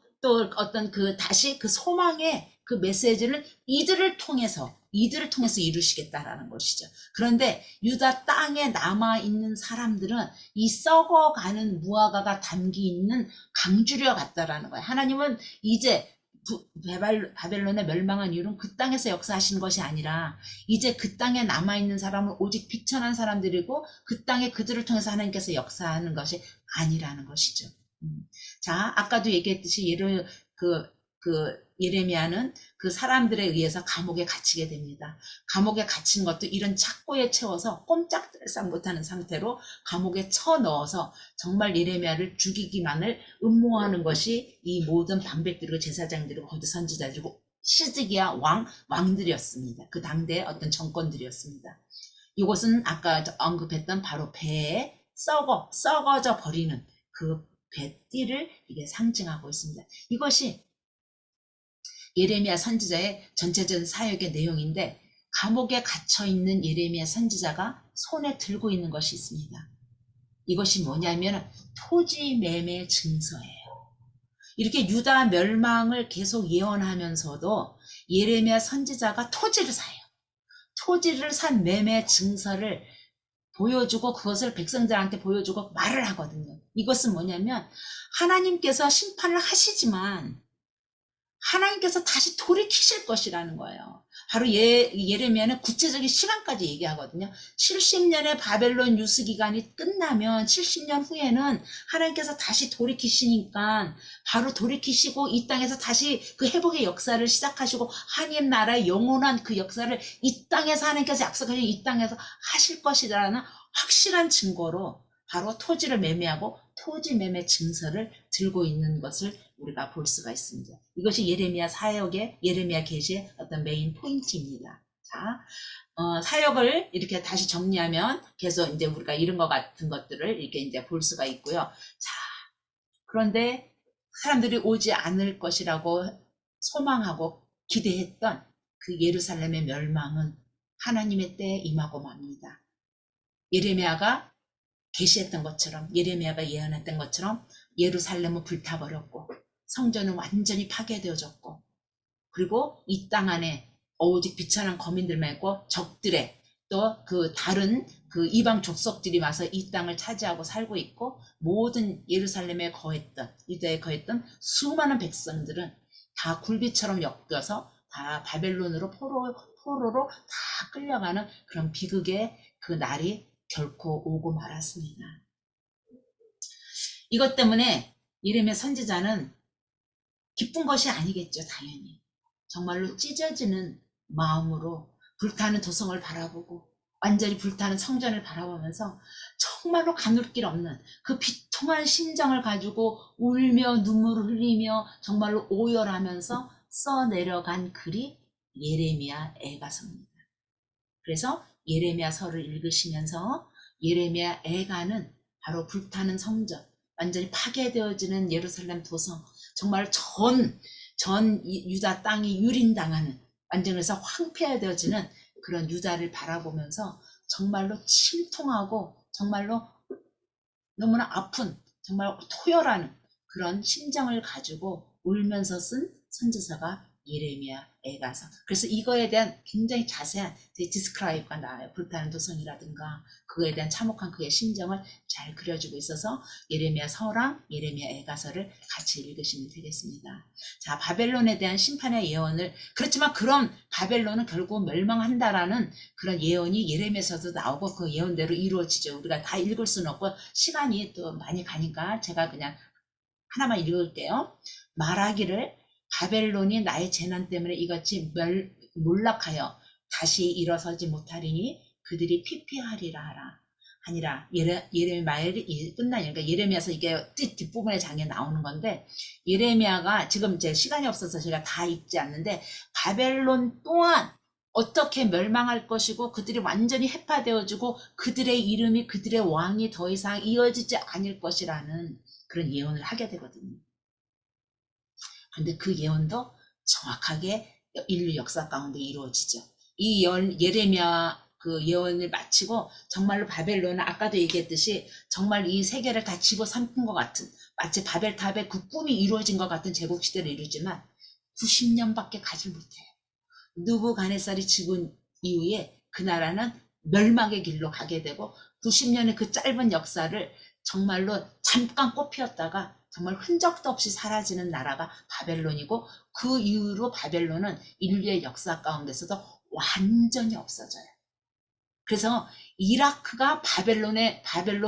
어떤 다시 그 소망의 그 메시지를 이들을 통해서 이루시겠다라는 것이죠. 그런데 유다 땅에 남아있는 사람들은 이 썩어가는 무화과가 담겨있는 강주리와 같다라는 거예요. 하나님은 이제 바벨론의 멸망한 이유는 그 땅에서 역사하시는 것이 아니라 이제 그 땅에 남아있는 사람은 오직 비천한 사람들이고 그 땅에 그들을 통해서 하나님께서 역사하는 것이 아니라는 것이죠. 자, 아까도 얘기했듯이 예레미야는 그 사람들에 의해서 감옥에 갇히게 됩니다. 감옥에 갇힌 것도 이런 착고에 채워서 꼼짝달싹 못하는 상태로 감옥에 쳐넣어서 정말 예레미야를 죽이기만을 음모하는 것이 이 모든 방백들이고 제사장들이고 거듭 선지자들이고 시드기야 왕들이었습니다. 그 당대의 어떤 정권들이었습니다. 이것은 아까 언급했던 바로 배에 썩어져 버리는 그 배띠를 이게 상징하고 있습니다. 이것이 예레미야 선지자의 전체적인 사역의 내용인데, 감옥에 갇혀 있는 예레미야 선지자가 손에 들고 있는 것이 있습니다. 이것이 뭐냐면 토지 매매 증서예요. 이렇게 유다 멸망을 계속 예언하면서도 예레미야 선지자가 토지를 사요. 토지를 산 매매 증서를 보여주고 그것을 백성들한테 보여주고 말을 하거든요. 이것은 뭐냐면 하나님께서 심판을 하시지만 하나님께서 다시 돌이키실 것이라는 거예요. 바로 예레미야는 구체적인 시간까지 얘기하거든요. 70년의 바벨론 유수 기간이 끝나면 70년 후에는 하나님께서 다시 돌이키시니까 바로 돌이키시고 이 땅에서 다시 그 회복의 역사를 시작하시고 하나님 나라의 영원한 그 역사를 이 땅에서 하나님께서 약속하신 이 땅에서 하실 것이라는 확실한 증거로 바로 토지를 매매하고 토지 매매 증서를 들고 있는 것을 우리가 볼 수가 있습니다. 이것이 예레미야 사역의 예레미야 계시의 어떤 메인 포인트입니다. 자, 사역을 이렇게 다시 정리하면 계속 이제 우리가 이런 것 같은 것들을 이렇게 이제 볼 수가 있고요. 자, 그런데 사람들이 오지 않을 것이라고 소망하고 기대했던 그 예루살렘의 멸망은 하나님의 때에 임하고 맙니다. 예레미야가 계시했던 것처럼, 예레미야가 예언했던 것처럼 예루살렘은 불타버렸고 성전은 완전히 파괴되어졌고, 그리고 이 땅 안에 오직 비천한 거민들만 있고 적들의 또 그 다른 그 이방 족속들이 와서 이 땅을 차지하고 살고 있고, 모든 예루살렘에 거했던 유다에 거했던 수많은 백성들은 다 굴비처럼 엮여서 다 바벨론으로 포로로 다 끌려가는 그런 비극의 그 날이 결코 오고 말았습니다. 이것 때문에 예레미야 선지자는 기쁜 것이 아니겠죠, 당연히. 정말로 찢어지는 마음으로 불타는 도성을 바라보고 완전히 불타는 성전을 바라보면서 정말로 가눌 길 없는 그 비통한 심정을 가지고 울며 눈물을 흘리며 정말로 오열하면서 써내려간 글이 예레미야 애가서입니다. 그래서 예레미야서를 읽으시면서 예레미야 애가는 바로 불타는 성전, 완전히 파괴되어지는 예루살렘 도성, 정말 전 유다 땅이 유린당하는, 완전히 해서 황폐되어지는 그런 유다를 바라보면서 정말로 침통하고 정말로 너무나 아픈, 정말 토열하는 그런 심정을 가지고 울면서 쓴 선지서가 예레미야 애가서. 그래서 이거에 대한 굉장히 자세한 디스크라이브가 나와요. 불타는 도성이라든가 그거에 대한 참혹한 그의 심정을 잘 그려주고 있어서 예레미야 서랑 예레미야 애가서를 같이 읽으시면 되겠습니다. 자, 바벨론에 대한 심판의 예언을, 그렇지만 그런 바벨론은 결국 멸망한다라는 그런 예언이 예레미야서도 나오고 그 예언대로 이루어지죠. 우리가 다 읽을 수는 없고 시간이 또 많이 가니까 제가 그냥 하나만 읽을게요. 말하기를 바벨론이 나의 재난 때문에 이같이 몰락하여 다시 일어서지 못하리니 그들이 피폐하리라 하니라. 예레미야의 끝나니까, 그러니까 예레미야서 이게 뒷부분의 장에 나오는 건데, 예레미야가 지금 제 시간이 없어서 제가 다 읽지 않는데 바벨론 또한 어떻게 멸망할 것이고 그들이 완전히 해파되어지고 그들의 이름이, 그들의 왕이 더 이상 이어지지 않을 것이라는 그런 예언을 하게 되거든요. 그런데 그 예언도 정확하게 인류 역사 가운데 이루어지죠. 이 예레미야 그 예언을 마치고 정말로 바벨론은 아까도 얘기했듯이 정말 이 세계를 다 집어삼킨 것 같은, 마치 바벨탑의 그 꿈이 이루어진 것 같은 제국시대를 이루지만 90년밖에 가지 못해요. 느부갓네살이 죽은 이후에 그 나라는 멸망의 길로 가게 되고 90년의 그 짧은 역사를 정말로 잠깐 꽃피었다가 정말 흔적도 없이 사라지는 나라가 바벨론이고, 그 이후로 바벨론은 인류의 역사 가운데서도 완전히 없어져요. 그래서 이라크가 바벨론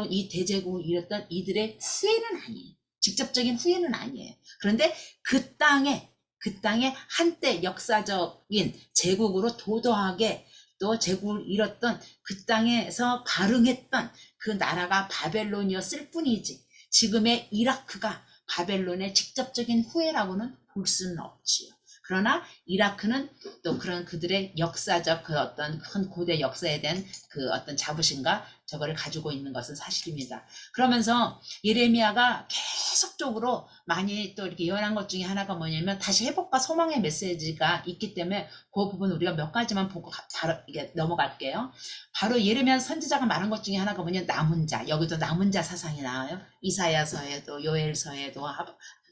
이 대제국을 이뤘던 이들의 후예는 아니에요. 직접적인 후예는 아니에요. 그런데 그 땅에 한때 역사적인 제국으로 도도하게 또 제국을 잃었던 그 땅에서 발흥했던 그 나라가 바벨론이었을 뿐이지, 지금의 이라크가 바벨론의 직접적인 후예라고는 볼 수는 없지요. 그러나 이라크는 또 그런 그들의 역사적 그 어떤 큰 고대 역사에 대한 그 어떤 자부심과 저거를 가지고 있는 것은 사실입니다. 그러면서 예레미야가 계속적으로 많이 또 이렇게 예언한 것 중에 하나가 뭐냐면, 다시 회복과 소망의 메시지가 있기 때문에 그 부분 우리가 몇 가지만 보고 바로 이게 넘어갈게요. 바로 예레미야 선지자가 말한 것 중에 하나가 뭐냐면 남은 자, 여기도 남은 자 사상이 나와요. 이사야서에도 요엘서에도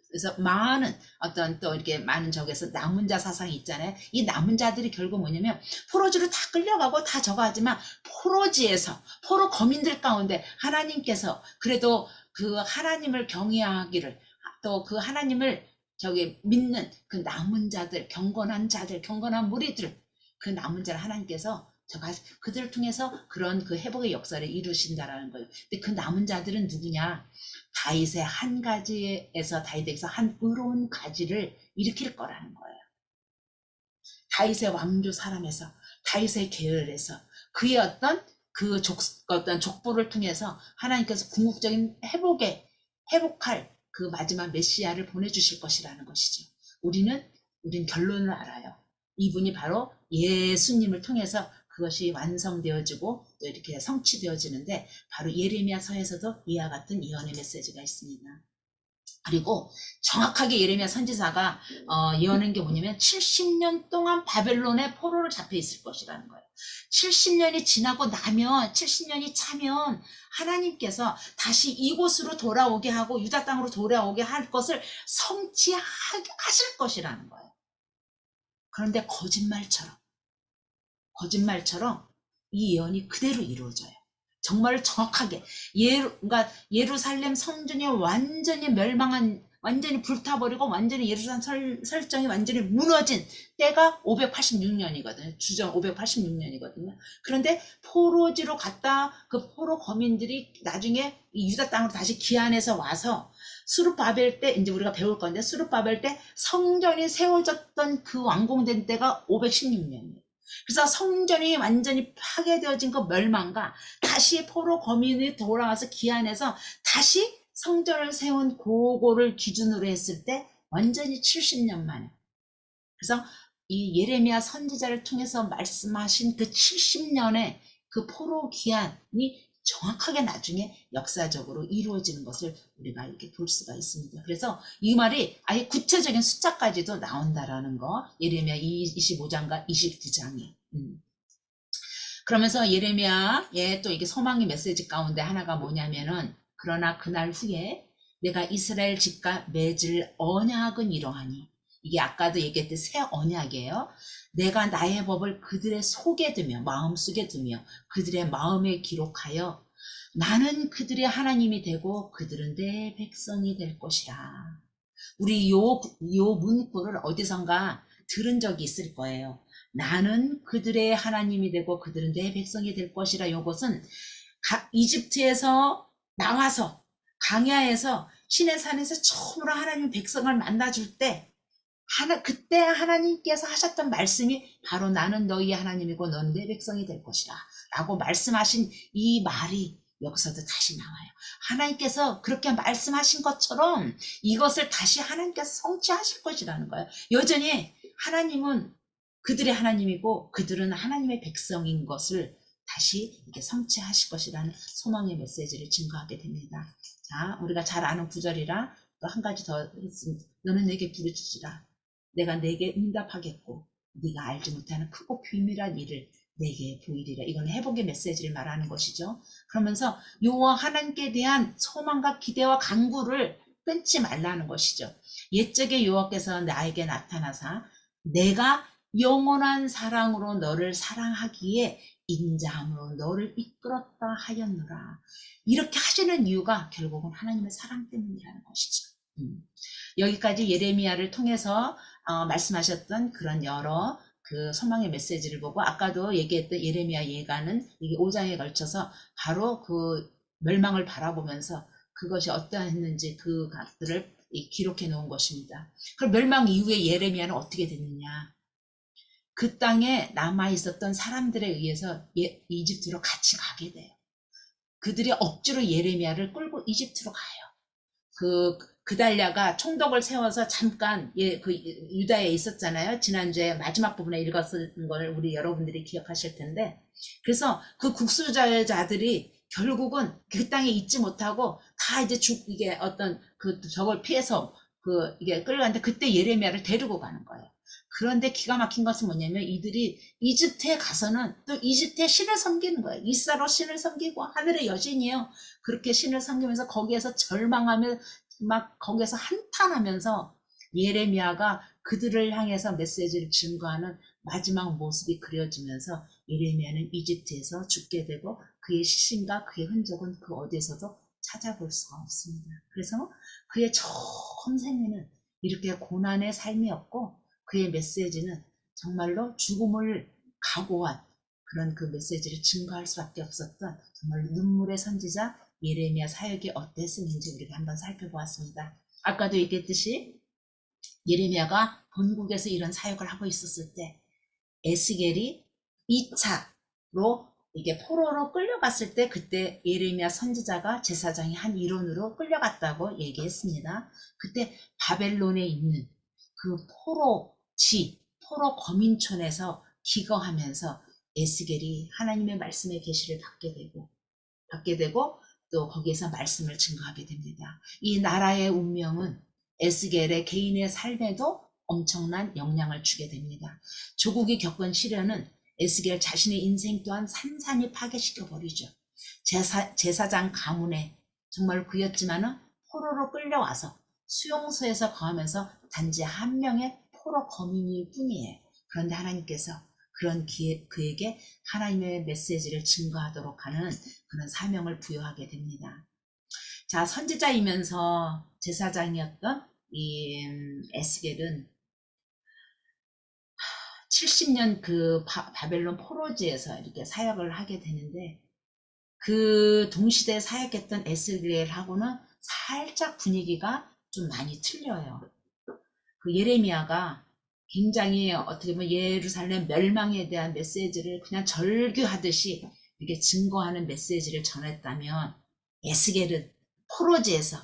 그래서 많은 어떤 또 이렇게 많은 적에서 남은 자 사상이 있잖아요. 이 남은 자들이 결국 뭐냐면 포로지로 다 끌려가고 다 저거 하지만 포로지에서 포로 거민들 가운데 하나님께서 그래도 그 하나님을 경외하기를, 또 그 하나님을 저기 믿는 그 남은 자들, 경건한 자들, 경건한 무리들, 그 남은 자를 하나님께서 그들을 통해서 그런 그 회복의 역사를 이루신다라는 거예요. 근데 그 남은 자들은 누구냐? 다윗의 한 가지에서, 다윗에게서 한 의로운 가지를 일으킬 거라는 거예요. 다윗의 왕조 사람에서, 다윗의 계열에서 그의 어떤 그 어떤 족보를 통해서 하나님께서 궁극적인 회복할 그 마지막 메시아를 보내주실 것이라는 것이죠. 우린 결론을 알아요. 이분이 바로 예수님을 통해서 그것이 완성되어지고 또 이렇게 성취되어지는데, 바로 예레미야서에서도 이와 같은 예언의 메시지가 있습니다. 그리고 정확하게 예레미야 선지자가 예언한 게 뭐냐면 70년 동안 바벨론의 포로로 잡혀 있을 것이라는 거예요. 70년이 지나고 나면, 70년이 차면 하나님께서 다시 이곳으로 돌아오게 하고 유다 땅으로 돌아오게 할 것을 성취하실 것이라는 거예요. 그런데 거짓말처럼 이 예언이 그대로 이루어져요. 정말 정확하게 그러니까 예루살렘 성전이 완전히 완전히 불타버리고 완전히 예루살렘 설정이 완전히 무너진 때가 586년이거든요. 주전 586년이거든요. 그런데 포로지로 갔다 그 포로 거민들이 나중에 유다 땅으로 다시 귀환해서 와서 수르바벨 때, 이제 우리가 배울 건데, 수르바벨 때 성전이 세워졌던 그 완공된 때가 516년이에요. 그래서 성전이 완전히 파괴되어진 그 멸망과 다시 포로 거민이 돌아와서 귀환해서 다시 성전을 세운 그거를 기준으로 했을 때 완전히 70년 만에. 그래서 이 예레미야 선지자를 통해서 말씀하신 그 70년의 그 포로 귀환이 정확하게 나중에 역사적으로 이루어지는 것을 우리가 이렇게 볼 수가 있습니다. 그래서 이 말이 아예 구체적인 숫자까지도 나온다라는 거, 예레미야 25장과 29장에. 그러면서 예레미야의 또 이게 소망의 메시지 가운데 하나가 뭐냐면은, 그러나 그날 후에 내가 이스라엘 집과 맺을 언약은 이러하니, 이게 아까도 얘기했듯 새 언약이에요. 내가 나의 법을 그들의 속에 두며, 마음속에 두며 그들의 마음에 기록하여 나는 그들의 하나님이 되고 그들은 내 백성이 될 것이라. 우리 요 문구를 어디선가 들은 적이 있을 거예요. 나는 그들의 하나님이 되고 그들은 내 백성이 될 것이라. 이것은 이집트에서 나와서 광야에서 시내산에서 처음으로 하나님 백성을 만나줄 때 그때 하나님께서 하셨던 말씀이 바로 나는 너희의 하나님이고 너는 내 백성이 될 것이라 라고 말씀하신 이 말이 여기서도 다시 나와요. 하나님께서 그렇게 말씀하신 것처럼 이것을 다시 하나님께서 성취하실 것이라는 거예요. 여전히 하나님은 그들의 하나님이고 그들은 하나님의 백성인 것을 다시 이렇게 성취하실 것이라는 소망의 메시지를 증거하게 됩니다. 자, 우리가 잘 아는 구절이라 또 한 가지 더 했습니다. 너는 내게 부르짖으라. 내가 내게 응답하겠고 네가 알지 못하는 크고 비밀한 일을 내게 보이리라. 이건 회복의 메시지를 말하는 것이죠. 그러면서 여호와 하나님께 대한 소망과 기대와 간구를 끊지 말라는 것이죠. 옛적에 여호와께서 나에게 나타나사 내가 영원한 사랑으로 너를 사랑하기에 인자함으로 너를 이끌었다 하였노라. 이렇게 하시는 이유가 결국은 하나님의 사랑 때문이라는 것이죠. 여기까지 예레미야를 통해서 말씀하셨던 그런 여러 그 소망의 메시지를 보고, 아까도 얘기했던 예레미야 예가는 이게 5장에 걸쳐서 바로 그 멸망을 바라보면서 그것이 어떠했는지 그 것들을 기록해 놓은 것입니다. 그럼 멸망 이후에 예레미야는 어떻게 됐느냐? 그 땅에 남아 있었던 사람들에 의해서 이집트로 같이 가게 돼요. 그들이 억지로 예레미야를 끌고 이집트로 가요. 그달랴가 총독을 세워서 잠깐 그 유다에 있었잖아요. 지난주에 마지막 부분에 읽었던 걸 우리 여러분들이 기억하실 텐데, 그래서 그 국수자들이 결국은 그 땅에 있지 못하고 다 이제 이게 어떤 저걸 피해서 이게 끌려갔는데, 그때 예레미야를 데리고 가는 거예요. 그런데 기가 막힌 것은 뭐냐면, 이들이 이집트에 가서는 또 이집트의 신을 섬기는 거예요. 이사로 신을 섬기고 하늘의 여신이요, 그렇게 신을 섬기면서 거기에서 절망하며 막 거기에서 한탄하면서 예레미야가 그들을 향해서 메시지를 증거하는 마지막 모습이 그려지면서, 예레미야는 이집트에서 죽게 되고 그의 시신과 그의 흔적은 그 어디에서도 찾아볼 수가 없습니다. 그래서 그의 처음 생애는 이렇게 고난의 삶이었고, 그의 메시지는 정말로 죽음을 각오한 그런 그 메시지를 증거할 수밖에 없었던 정말 눈물의 선지자 예레미야 사역이 어땠었는지 우리가 한번 살펴보았습니다. 아까도 얘기했듯이 예레미야가 본국에서 이런 사역을 하고 있었을 때 에스겔이 2차로 이게 포로로 끌려갔을 때, 그때 예레미야 선지자가 제사장이 한 일원으로 끌려갔다고 얘기했습니다. 그때 바벨론에 있는 그 포로 거민촌에서 기거하면서 에스겔이 하나님의 말씀의 계시를 받게 되고 또 거기에서 말씀을 증거하게 됩니다. 이 나라의 운명은 에스겔의 개인의 삶에도 엄청난 영향을 주게 됩니다. 조국이 겪은 시련은 에스겔 자신의 인생 또한 산산이 파괴시켜 버리죠. 제사장 가문에 정말 그였지만은 포로로 끌려와서 수용소에서 거하면서 단지 한 명의 포로 거민일 뿐이에요. 그런데 하나님께서 그에게 하나님의 메시지를 증거하도록 하는 그런 사명을 부여하게 됩니다. 자, 선지자이면서 제사장이었던 이 에스겔은 70년 그 바벨론 포로지에서 이렇게 사역을 하게 되는데, 그 동시대에 사역했던 에스겔하고는 살짝 분위기가 좀 많이 틀려요. 그 예레미야가 굉장히 어떻게 보면 예루살렘 멸망에 대한 메시지를 그냥 절규하듯이 이렇게 증거하는 메시지를 전했다면, 에스겔은 포로지에서,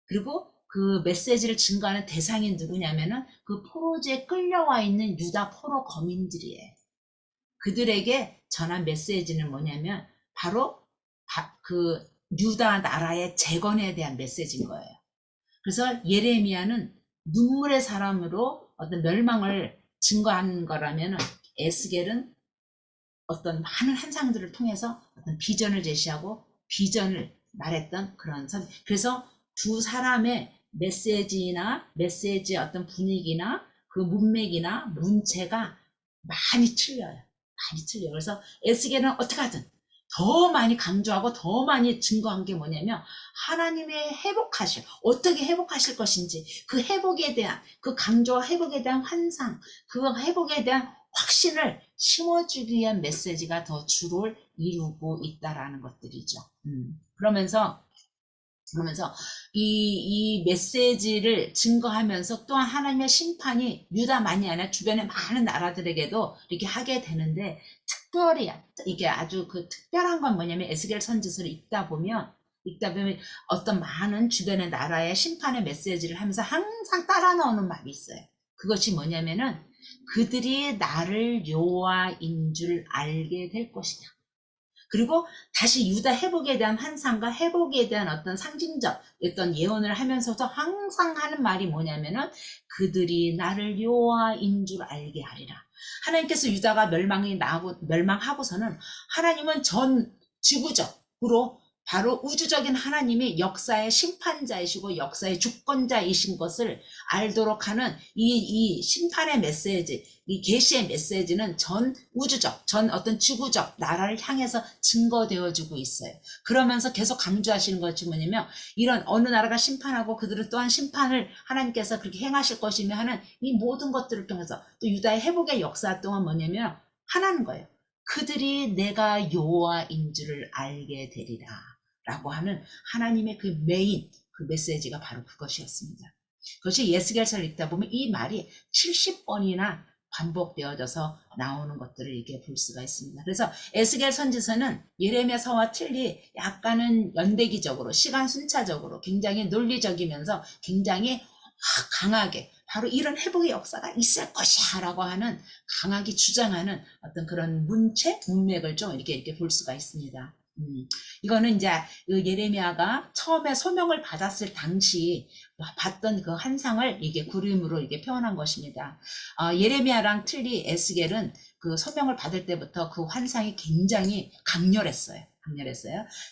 그리고 그 메시지를 증거하는 대상이 누구냐면은 그 포로지에 끌려와 있는 유다 포로 거민들이에요. 그들에게 전한 메시지는 뭐냐면 바로 그 유다 나라의 재건에 대한 메시지인 거예요. 그래서 예레미야는 눈물의 사람으로 어떤 멸망을 증거한 거라면, 에스겔은 어떤 많은 환상들을 통해서 어떤 비전을 제시하고 비전을 말했던 그런 그래서 두 사람의 메시지의 어떤 분위기나 그 문맥이나 문체가 많이 틀려요. 많이 틀려요. 그래서 에스겔은 어떻게 하든 더 많이 강조하고 더 많이 증거한 게 뭐냐면, 하나님의 어떻게 회복하실 것인지, 그 회복에 대한, 그 강조와 회복에 대한 환상, 그 회복에 대한 확신을 심어주기 위한 메시지가 더 주를 이루고 있다라는 것들이죠. 그러면서 이 메시지를 증거하면서 또한 하나님의 심판이 유다만이 아니라 주변의 많은 나라들에게도 이렇게 하게 되는데, 특별히 이게 아주 그 특별한 건 뭐냐면, 에스겔 선지서를 읽다 보면 어떤 많은 주변의 나라의 심판의 메시지를 하면서 항상 따라 나오는 말이 있어요. 그것이 뭐냐면은, 그들이 나를 여호와인 줄 알게 될 것이다. 그리고 다시 유다 회복에 대한 환상과 회복에 대한 어떤 상징적 어떤 예언을 하면서도 항상 하는 말이 뭐냐면은, 그들이 나를 여호와인 줄 알게 하리라. 하나님께서 유다가 멸망하고서는 하나님은 전 지구적으로 바로 우주적인 하나님이 역사의 심판자이시고 역사의 주권자이신 것을 알도록 하는 이 심판의 메시지, 이 계시의 메시지는 전 우주적, 전 어떤 지구적 나라를 향해서 증거되어지고 있어요. 그러면서 계속 강조하시는 것이 뭐냐면, 이런 어느 나라가 심판하고 그들은 또한 심판을 하나님께서 그렇게 행하실 것이며 하는 이 모든 것들을 통해서 또 유다의 회복의 역사 동안 뭐냐면 하나는 거예요. 그들이 내가 여호와인 줄을 알게 되리라. 라고 하는 하나님의 그 메인 그 메시지가 바로 그것이었습니다. 그것이 예스겔서를 읽다 보면 이 말이 70번이나 반복되어져서 나오는 것들을 이렇게 볼 수가 있습니다. 그래서 에스겔 선지서는 예레미야서와 틀리 약간은 연대기적으로 시간 순차적으로 굉장히 논리적이면서 굉장히 강하게 바로 이런 회복의 역사가 있을 것이야 라고 하는 강하게 주장하는 어떤 그런 문맥을 좀 이렇게 볼 수가 있습니다. 이거는 이제 그 예레미야가 처음에 소명을 받았을 당시 봤던 그 환상을 이게 그림으로 이렇게 표현한 것입니다. 예레미야랑 틀리 에스겔은 그 소명을 받을 때부터 그 환상이 굉장히 강렬했어요.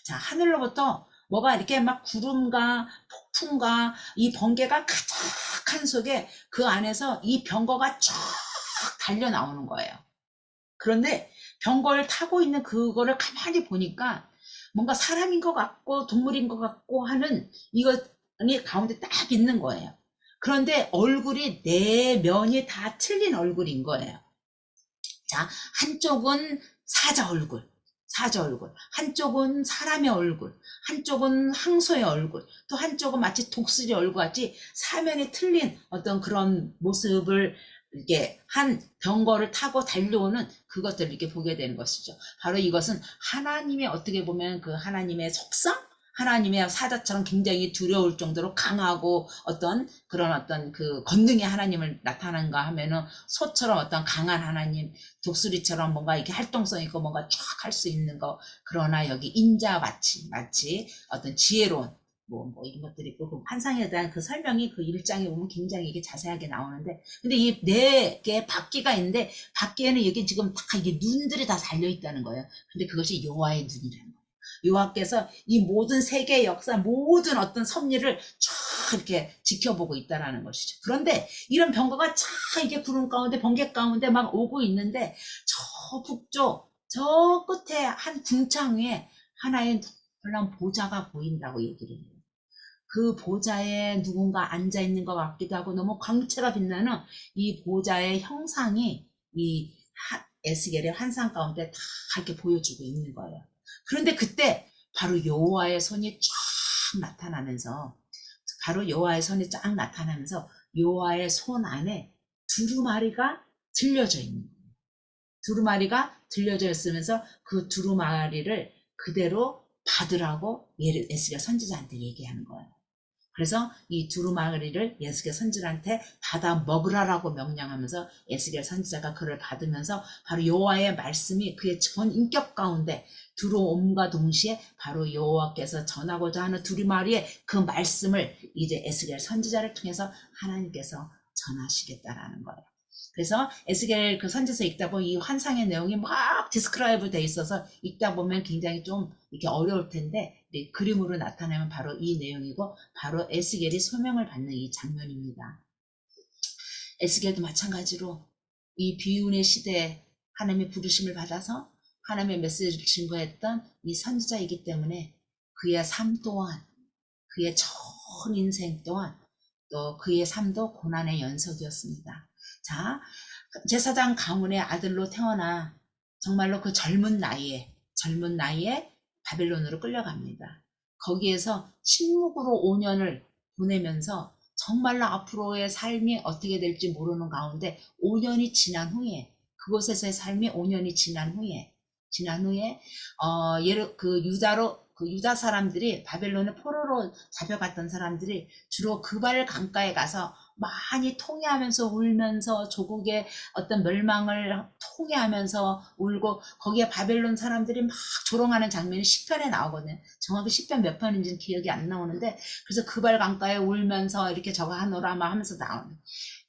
자, 하늘로부터 뭐가 이렇게 막 구름과 폭풍과 이 번개가 가득한 속에 그 안에서 이 병거가 쫙 달려 나오는 거예요. 그런데 병거를 타고 있는 그거를 가만히 보니까 뭔가 사람인 것 같고 동물인 것 같고 하는 이것이 가운데 딱 있는 거예요. 그런데 얼굴이 네 면이 다 틀린 얼굴인 거예요. 자, 한쪽은 사자 얼굴, 한쪽은 사람의 얼굴, 한쪽은 항소의 얼굴, 또 한쪽은 마치 독수리 얼굴 같이 사면이 틀린 어떤 그런 모습을 이렇게 한 병거를 타고 달려오는 그것들을 이렇게 보게 되는 것이죠. 바로 이것은 하나님의 어떻게 보면 그 하나님의 속성? 하나님의 사자처럼 굉장히 두려울 정도로 강하고 어떤 그런 어떤 그 권능의 하나님을 나타난가 하면은 소처럼 어떤 강한 하나님, 독수리처럼 뭔가 이렇게 활동성 있고 뭔가 쫙 할 수 있는 거. 그러나 여기 인자 마치 어떤 지혜로운 뭐 이런 것들이 있고 그 환상에 대한 그 설명이 그 1장에 보면 굉장히 이게 자세하게 나오는데 근데 이 네 개의 바퀴가 있는데 바퀴에는 이게 지금 다 이게 눈들이 다 달려 있다는 거예요. 근데 그것이 여호와의 눈이라는 거예요. 여호와께서 이 모든 세계의 역사, 모든 어떤 섭리를 쫙 이렇게 지켜보고 있다라는 것이죠. 그런데 이런 병거가 쫙 이게 구름 가운데 번개 가운데 막 오고 있는데 저 북쪽 저 끝에 한 궁창 위에 하나의 놀라운 보좌가 보인다고 얘기를 해요. 그 보좌에 누군가 앉아 있는 것 같기도 하고 너무 광채가 빛나는 이 보좌의 형상이 이 에스겔의 환상 가운데 다 이렇게 보여주고 있는 거예요. 그런데 그때 바로 여호와의 손이 쫙 나타나면서 여호와의 손 안에 두루마리가 들려져 있는 거예요. 두루마리가 들려져 있으면서 그 두루마리를 그대로 받으라고 에스겔 선지자한테 얘기하는 거예요. 그래서 이 두루마리를 에스겔 선지자한테 받아 먹으라라고 명령하면서 에스겔 선지자가 그를 받으면서 바로 여호와의 말씀이 그의 전 인격 가운데 들어옴과 동시에 바로 여호와께서 전하고자 하는 두루마리의 그 말씀을 이제 에스겔 선지자를 통해서 하나님께서 전하시겠다라는 거예요. 그래서 에스겔 그 선지서 읽다 보면 이 환상의 내용이 막 디스크라이브 돼 있어서 읽다 보면 굉장히 좀 이렇게 어려울 텐데 그림으로 나타내면 바로 이 내용이고 바로 에스겔이 소명을 받는 이 장면입니다. 에스겔도 마찬가지로 이 비운의 시대에 하나님의 부르심을 받아서 하나님의 메시지를 증거했던 이 선지자이기 때문에 그의 삶 또한 그의 전 인생 또한 또 그의 삶도 고난의 연속이었습니다. 자, 제사장 가문의 아들로 태어나 정말로 그 젊은 나이에 바벨론으로 끌려갑니다. 거기에서 침묵으로 5년을 보내면서 정말로 앞으로의 삶이 어떻게 될지 모르는 가운데 5년이 지난 후에 그곳에서의 삶이 5년이 지난 후에 유다 사람들이 바벨론의 포로로 잡혀갔던 사람들이 주로 그발 강가에 가서 많이 통회하면서 울면서 조국의 어떤 멸망을 통회하면서 울고 거기에 바벨론 사람들이 막 조롱하는 장면이 시편에 나오거든요. 정확히 시편 몇 편인지는 기억이 안 나오는데 그래서 그발 강가에 울면서 이렇게 저거 하노라 막 하면서 나오는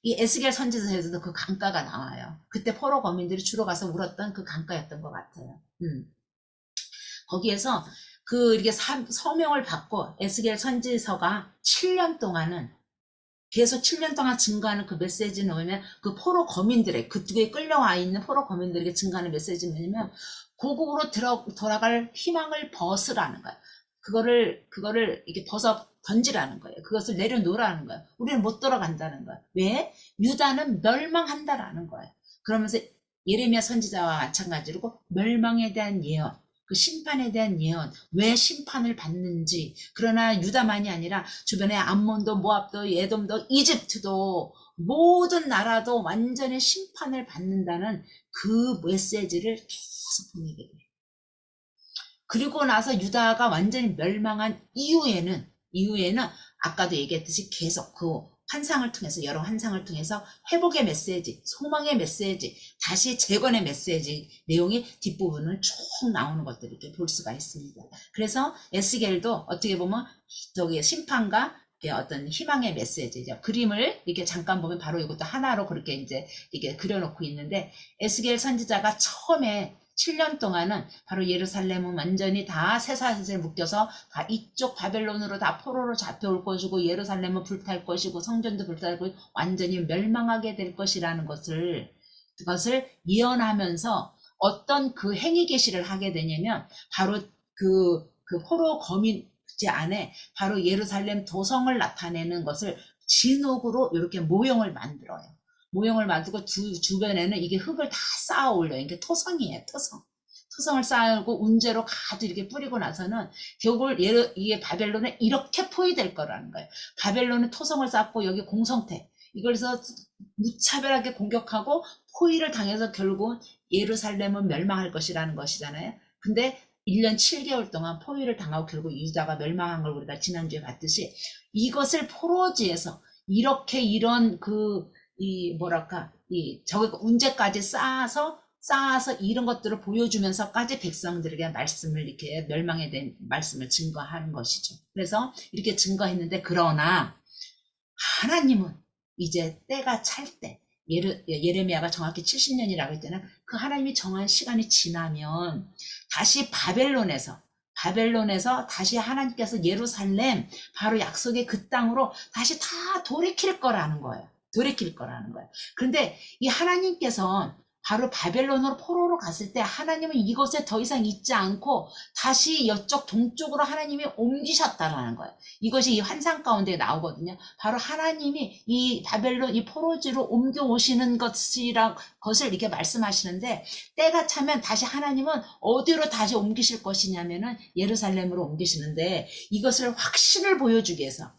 이 에스겔 선지서에서도 그 강가가 나와요. 그때 포로 거민들이 주로 가서 울었던 그 강가였던 것 같아요. 거기에서 이렇게 서명을 받고 에스겔 선지서가 7년 동안은 계속 7년 동안 증거하는 그 메시지는 뭐냐면 그 포로 거민들의 그쪽에 끌려와 있는 포로 거민들에게 증거하는 메시지는 뭐냐면 고국으로 돌아갈 희망을 벗으라는 거야. 그거를 이렇게 벗어 던지라는 거예요. 그것을 내려놓으라는 거예요. 우리는 못 돌아간다는 거예요. 왜? 유다는 멸망한다라는 거예요. 그러면서 예레미야 선지자와 마찬가지로 멸망에 대한 예언, 그 심판에 대한 예언, 왜 심판을 받는지. 그러나 유다만이 아니라 주변에 암몬도 모압도 에돔도 이집트도 모든 나라도 완전히 심판을 받는다는 그 메시지를 계속 보내게 돼요. 그리고 나서 유다가 완전히 멸망한 이후에는 아까도 얘기했듯이 계속 그 환상을 통해서, 여러 환상을 통해서 회복의 메시지, 소망의 메시지, 다시 재건의 메시지 내용이 뒷부분을 쭉 나오는 것들을 이렇게 볼 수가 있습니다. 그래서 에스겔도 어떻게 보면 저기 심판과 어떤 희망의 메시지죠. 그림을 이렇게 잠깐 보면 바로 이것도 하나로 그렇게 이제 이게 그려놓고 있는데, 에스겔 선지자가 처음에 7년 동안은 바로 예루살렘은 완전히 다 쇠사슬에 묶여서 다 이쪽 바벨론으로 다 포로로 잡혀올 것이고, 예루살렘은 불탈 것이고, 성전도 불탈 것이고, 완전히 멸망하게 될 것이라는 그것을 예언하면서 어떤 그 행위 계시를 하게 되냐면, 바로 그 포로 거민지 안에 바로 예루살렘 도성을 나타내는 것을 진흙으로 이렇게 모형을 만들어요. 모형을 만들고 주변에는 이게 흙을 다 쌓아 올려요. 이게 토성이에요, 토성. 토성을 쌓고 운제로 가득 이렇게 뿌리고 나서는 결국 이게 바벨론에 이렇게 포위될 거라는 거예요. 바벨론은 토성을 쌓고 여기 공성태, 이걸서 무차별하게 공격하고 포위를 당해서 결국 예루살렘은 멸망할 것이라는 것이잖아요. 근데 1년 7개월 동안 포위를 당하고 결국 유다가 멸망한 걸 우리가 지난주에 봤듯이, 이것을 포로지에서 이렇게 이런 저기 운제까지 쌓아서 이런 것들을 보여주면서까지 백성들에게 말씀을, 이렇게 멸망에 대한 말씀을 증거하는 것이죠. 그래서 이렇게 증거했는데, 그러나 하나님은 이제 때가 찰 때, 예레미야가 정확히 70년이라고 했잖아요. 그 하나님이 정한 시간이 지나면 다시 바벨론에서 다시 하나님께서 예루살렘, 바로 약속의 그 땅으로 다시 다 돌이킬 거라는 거예요. 그런데 이 하나님께서 바로 바벨론으로 포로로 갔을 때 하나님은 이곳에 더 이상 있지 않고 다시 이쪽 동쪽으로 하나님이 옮기셨다라는 거예요. 이것이 이 환상 가운데 나오거든요. 바로 하나님이 이 바벨론, 이 포로지로 옮겨 오시는 것을 이렇게 말씀하시는데, 때가 차면 다시 하나님은 어디로 다시 옮기실 것이냐면은 예루살렘으로 옮기시는데, 이것을 확신을 보여주기 위해서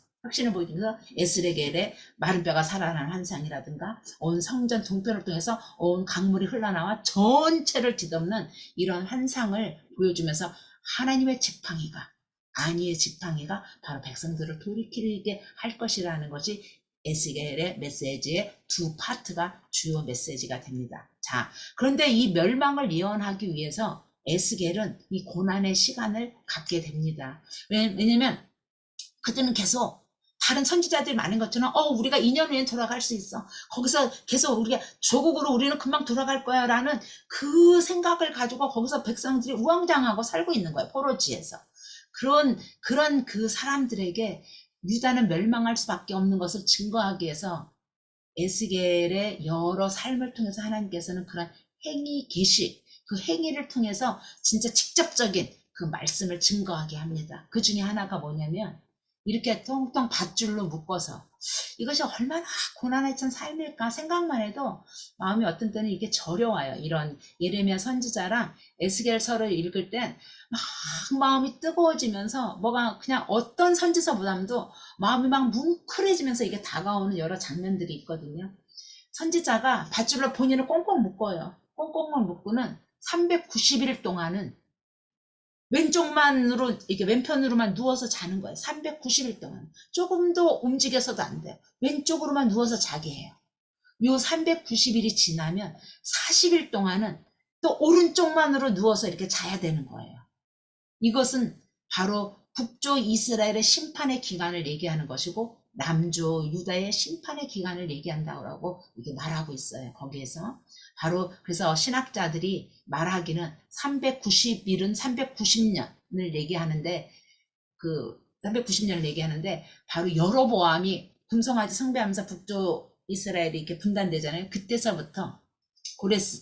에스겔의 마른 뼈가 살아나는 환상이라든가, 온 성전 동편을 통해서 온 강물이 흘러나와 전체를 뒤덮는 이런 환상을 보여주면서, 하나님의 지팡이가, 안위의 지팡이가 바로 백성들을 돌이키게 할 것이라는 것이 에스겔의 메시지의 두 파트가 주요 메시지가 됩니다. 자, 그런데 이 멸망을 예언하기 위해서 에스겔은 이 고난의 시간을 갖게 됩니다. 왜냐면 그들은 계속 다른 선지자들이 많은 것처럼 우리가 2년 후에 돌아갈 수 있어, 거기서 계속 우리가 조국으로 우리는 금방 돌아갈 거야 라는 그 생각을 가지고 거기서 백성들이 우왕좌왕하고 살고 있는 거예요. 포로지에서. 그런 그 사람들에게 유다는 멸망할 수밖에 없는 것을 증거하기 위해서 에스겔의 여러 삶을 통해서 하나님께서는 그런 행위 계시, 그 행위를 통해서 진짜 직접적인 그 말씀을 증거하게 합니다. 그 중에 하나가 뭐냐면, 이렇게 텅텅 밧줄로 묶어서, 이것이 얼마나 고난의 참 삶일까 생각만 해도 마음이 어떤 때는 이게 저려와요. 이런 예레미야 선지자랑 에스겔서를 읽을 땐 막 마음이 뜨거워지면서, 뭐가 그냥 어떤 선지서보다도 마음이 막 뭉클해지면서 이게 다가오는 여러 장면들이 있거든요. 선지자가 밧줄로 본인을 꽁꽁 묶어요. 꽁꽁 묶고는 390일 동안은 왼쪽만으로, 이게 왼편으로만 누워서 자는 거예요. 390일 동안. 조금도 움직여서도 안 돼요. 왼쪽으로만 누워서 자게 해요. 요 390일이 지나면 40일 동안은 또 오른쪽만으로 누워서 이렇게 자야 되는 거예요. 이것은 바로 북쪽 이스라엘의 심판의 기간을 얘기하는 것이고, 남쪽 유다의 심판의 기간을 얘기한다고 이렇게 말하고 있어요. 거기에서 바로, 그래서 신학자들이 말하기는 390일은 390년을 얘기하는데, 390년을 얘기하는데, 바로 여로보암이 금송아지 숭배하면서 북쪽 이스라엘이 이렇게 분단되잖아요. 그때서부터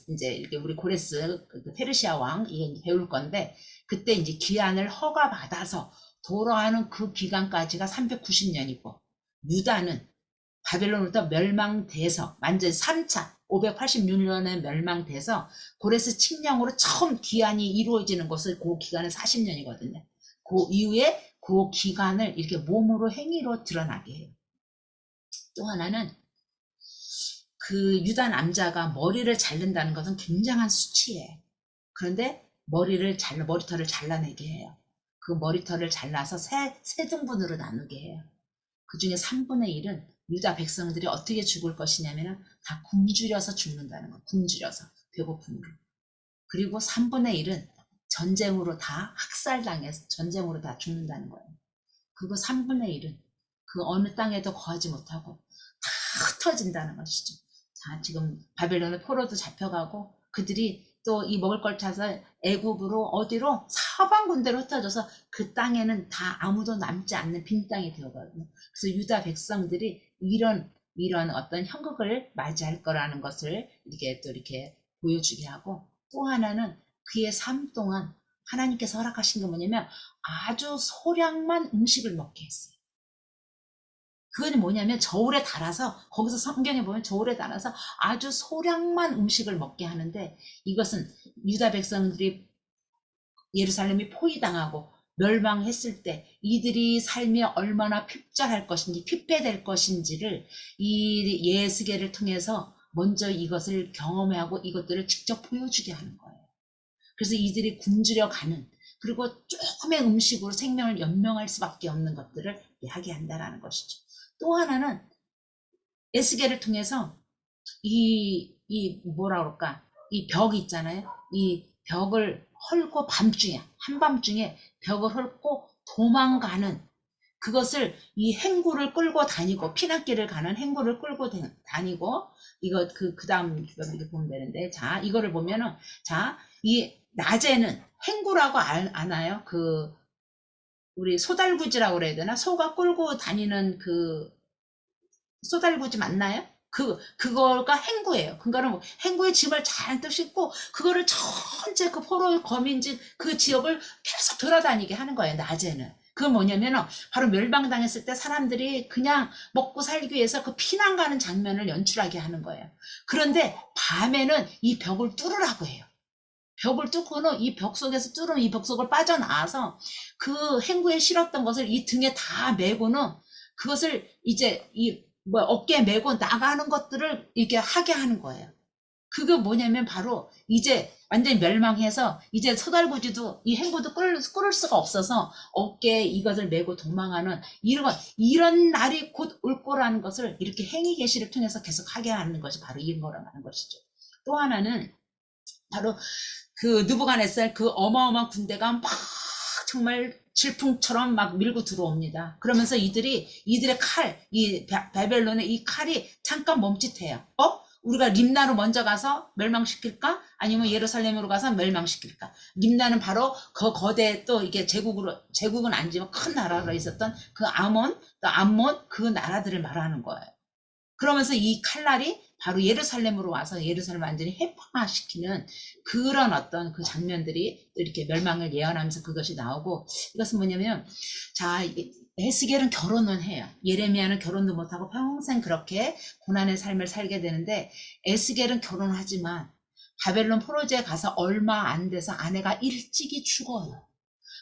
이제 이렇게 우리 고레스 페르시아 왕 이게 배울 건데, 그때 이제 기한을 허가받아서 돌아가는 그 기간까지가 390년이고, 유다는 바벨론으로부터 멸망돼서 완전 3차 586년에 멸망돼서 고레스 칙령으로 처음 귀환이 이루어지는 것을 그 기간은 40년이거든요. 그 이후에 그 기간을 이렇게 몸으로 행위로 드러나게 해요. 또 하나는 그 유다 남자가 머리를 자른다는 것은 굉장한 수치예요. 그런데 머리털을 잘라내게 해요. 그 머리털을 잘라서 세 등분으로 나누게 해요. 그 중에 3분의 1은 유다 백성들이 어떻게 죽을 것이냐면 다 굶주려서 죽는다는 거. 굶주려서 배고픔으로. 그리고 3분의 1은 전쟁으로 다 학살당해서 전쟁으로 다 죽는다는 거예요. 그리고 3분의 1은 그 어느 땅에도 거하지 못하고 다 흩어진다는 것이죠. 자, 지금 바벨론의 포로도 잡혀가고 그들이 또 이 먹을 걸 찾아서 애굽으로 어디로 사방 군데로 흩어져서 그 땅에는 다 아무도 남지 않는 빈 땅이 되어가거든요. 그래서 유다 백성들이 이런 어떤 형극을 맞이할 거라는 것을 이렇게 보여주게 하고, 또 하나는 그의 삶 동안 하나님께서 허락하신 게 뭐냐면 아주 소량만 음식을 먹게 했어요. 그건 뭐냐면 저울에 달아서, 거기서 성경에 보면 저울에 달아서 아주 소량만 음식을 먹게 하는데, 이것은 유다 백성들이 예루살렘이 포위당하고 멸망했을 때 이들이 삶이 얼마나 핍절할 것인지, 피폐될 것인지를 이 예스겔을 통해서 먼저 이것을 경험하고 이것들을 직접 보여주게 하는 거예요. 그래서 이들이 굶주려 가는, 그리고 조금의 음식으로 생명을 연명할 수밖에 없는 것들을 이야기한다라는 것이죠. 또 하나는 에스겔을 통해서 뭐라 그럴까, 이 벽 있잖아요. 이 벽을 헐고 한밤중에 벽을 헐고 도망가는, 그것을 이 행구를 끌고 다니고, 피난길을 가는 행구를 끌고 다니고, 이거 그 다음 이렇게 보면 되는데, 자, 이거를 보면은, 자, 이 낮에는 행구라고 아나요? 우리 소달구지라고 그래야 되나? 소가 끌고 다니는 그 소달구지 맞나요? 그거가 행구예요. 그거는 뭐 행구의 짐을 잔뜩 싣고 그거를 전체 그 포로 거민지 그 지역을 계속 돌아다니게 하는 거예요, 낮에는. 그건 뭐냐면 바로 멸망당했을 때 사람들이 그냥 먹고 살기 위해서 그 피난 가는 장면을 연출하게 하는 거예요. 그런데 밤에는 이 벽을 뚫으라고 해요. 벽을 뚫고는 이 벽 속에서 뚫은 이 벽 속을 빠져나와서 그 행구에 실었던 것을 이 등에 다 메고는 그것을 이제 어깨에 메고 나가는 것들을 이렇게 하게 하는 거예요. 그게 뭐냐면 바로 이제 완전히 멸망해서 이제 소달구지도 이 행구도 끌을 수가 없어서 어깨에 이것을 메고 도망하는 이런 날이 곧 올 거라는 것을 이렇게 행위 계시를 통해서 계속 하게 하는 것이 바로 이거라는 것이죠. 또 하나는 바로 그 느부갓네살 그 어마어마한 군대가 막 정말 질풍처럼 막 밀고 들어옵니다. 그러면서 이들의 칼, 이 바벨론의 이 칼이 잠깐 멈칫해요. 우리가 림나로 먼저 가서 멸망시킬까? 아니면 예루살렘으로 가서 멸망시킬까? 림나는 바로 그 거대, 또 이게 제국은 아니지만 큰 나라로 있었던 그 또 암몬 그 나라들을 말하는 거예요. 그러면서 이 칼날이 바로 예루살렘으로 와서 예루살렘을 완전히 해방화시키는 그런 어떤 그 장면들이 이렇게 멸망을 예언하면서 그것이 나오고, 이것은 뭐냐면, 자, 에스겔은 결혼은 해요. 예레미야는 결혼도 못하고 평생 그렇게 고난의 삶을 살게 되는데, 에스겔은 결혼하지만 바벨론 포로제에 가서 얼마 안 돼서 아내가 일찍이 죽어요.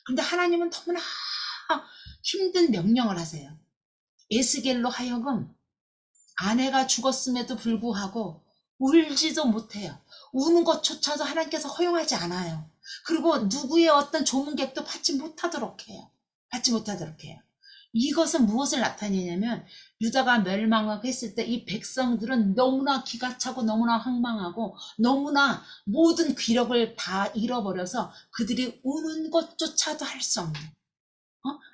근데 하나님은 너무나 힘든 명령을 하세요. 에스겔로 하여금 아내가 죽었음에도 불구하고 울지도 못해요. 우는 것조차도 하나님께서 허용하지 않아요. 그리고 누구의 어떤 조문객도 받지 못하도록 해요. 이것은 무엇을 나타내냐면, 유다가 멸망하고 했을 때 이 백성들은 너무나 기가 차고 너무나 황망하고 너무나 모든 기력을 다 잃어버려서 그들이 우는 것조차도 할 수 없는,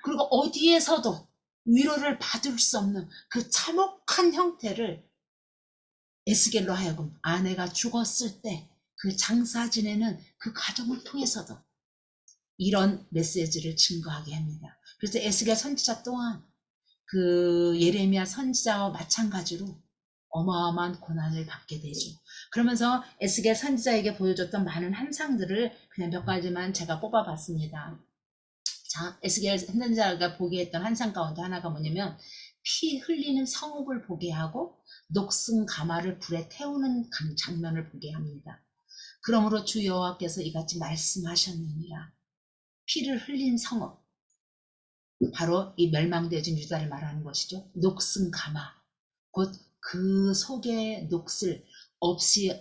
그리고 어디에서도 위로를 받을 수 없는 그 참혹한 형태를 에스겔로 하여금 아내가 죽었을 때 그 장사 지내는 그 가정을 통해서도 이런 메시지를 증거하게 합니다. 그래서 에스겔 선지자 또한 그 예레미야 선지자와 마찬가지로 어마어마한 고난을 받게 되죠. 그러면서 에스겔 선지자에게 보여줬던 많은 환상들을 그냥 몇 가지만 제가 뽑아봤습니다. 자, 에스겔 선지자가 보게 했던 환상 가운데 하나가 뭐냐면 피 흘리는 성읍을 보게 하고 녹슨 가마를 불에 태우는 장면을 보게 합니다. 그러므로 주 여호와께서 이같이 말씀하셨느니라. 피를 흘린 성읍, 바로 이 멸망되어진 유다를 말하는 것이죠. 녹슨 가마, 곧 그 속에 녹슬 없이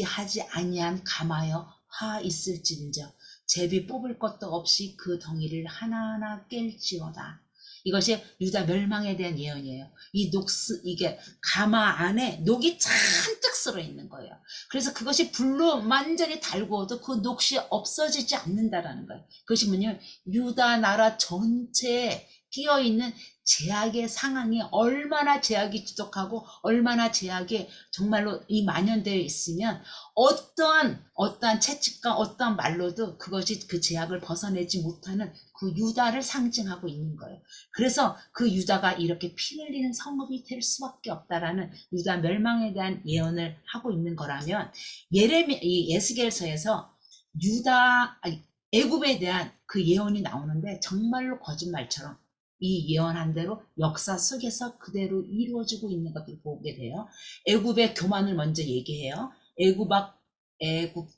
하지 아니한 가마여 하 있을진저 제비 뽑을 것도 없이 그 덩이를 하나하나 깰지어다. 이것이 유다 멸망에 대한 예언이에요. 이게 가마 안에 녹이 잔뜩 쓸어 있는 거예요. 그래서 그것이 불로 완전히 달구어도 그 녹이 없어지지 않는다라는 거예요. 그것이 뭐냐면 유다 나라 전체에 끼어 있는 제약의 상황이 얼마나 제약이 지독하고 얼마나 제약이 정말로 이 만연되어 있으면 어떠한 채찍과 어떠한 말로도 그것이 그 제약을 벗어내지 못하는 그 유다를 상징하고 있는 거예요. 그래서 그 유다가 이렇게 피 흘리는 성읍이 될 수밖에 없다라는 유다 멸망에 대한 예언을 하고 있는 거라면 이 에스겔서에서 애굽에 대한 그 예언이 나오는데 정말로 거짓말처럼 이 예언한 대로 역사 속에서 그대로 이루어지고 있는 것을 보게 돼요. 애굽의 교만을 먼저 얘기해요. 애굽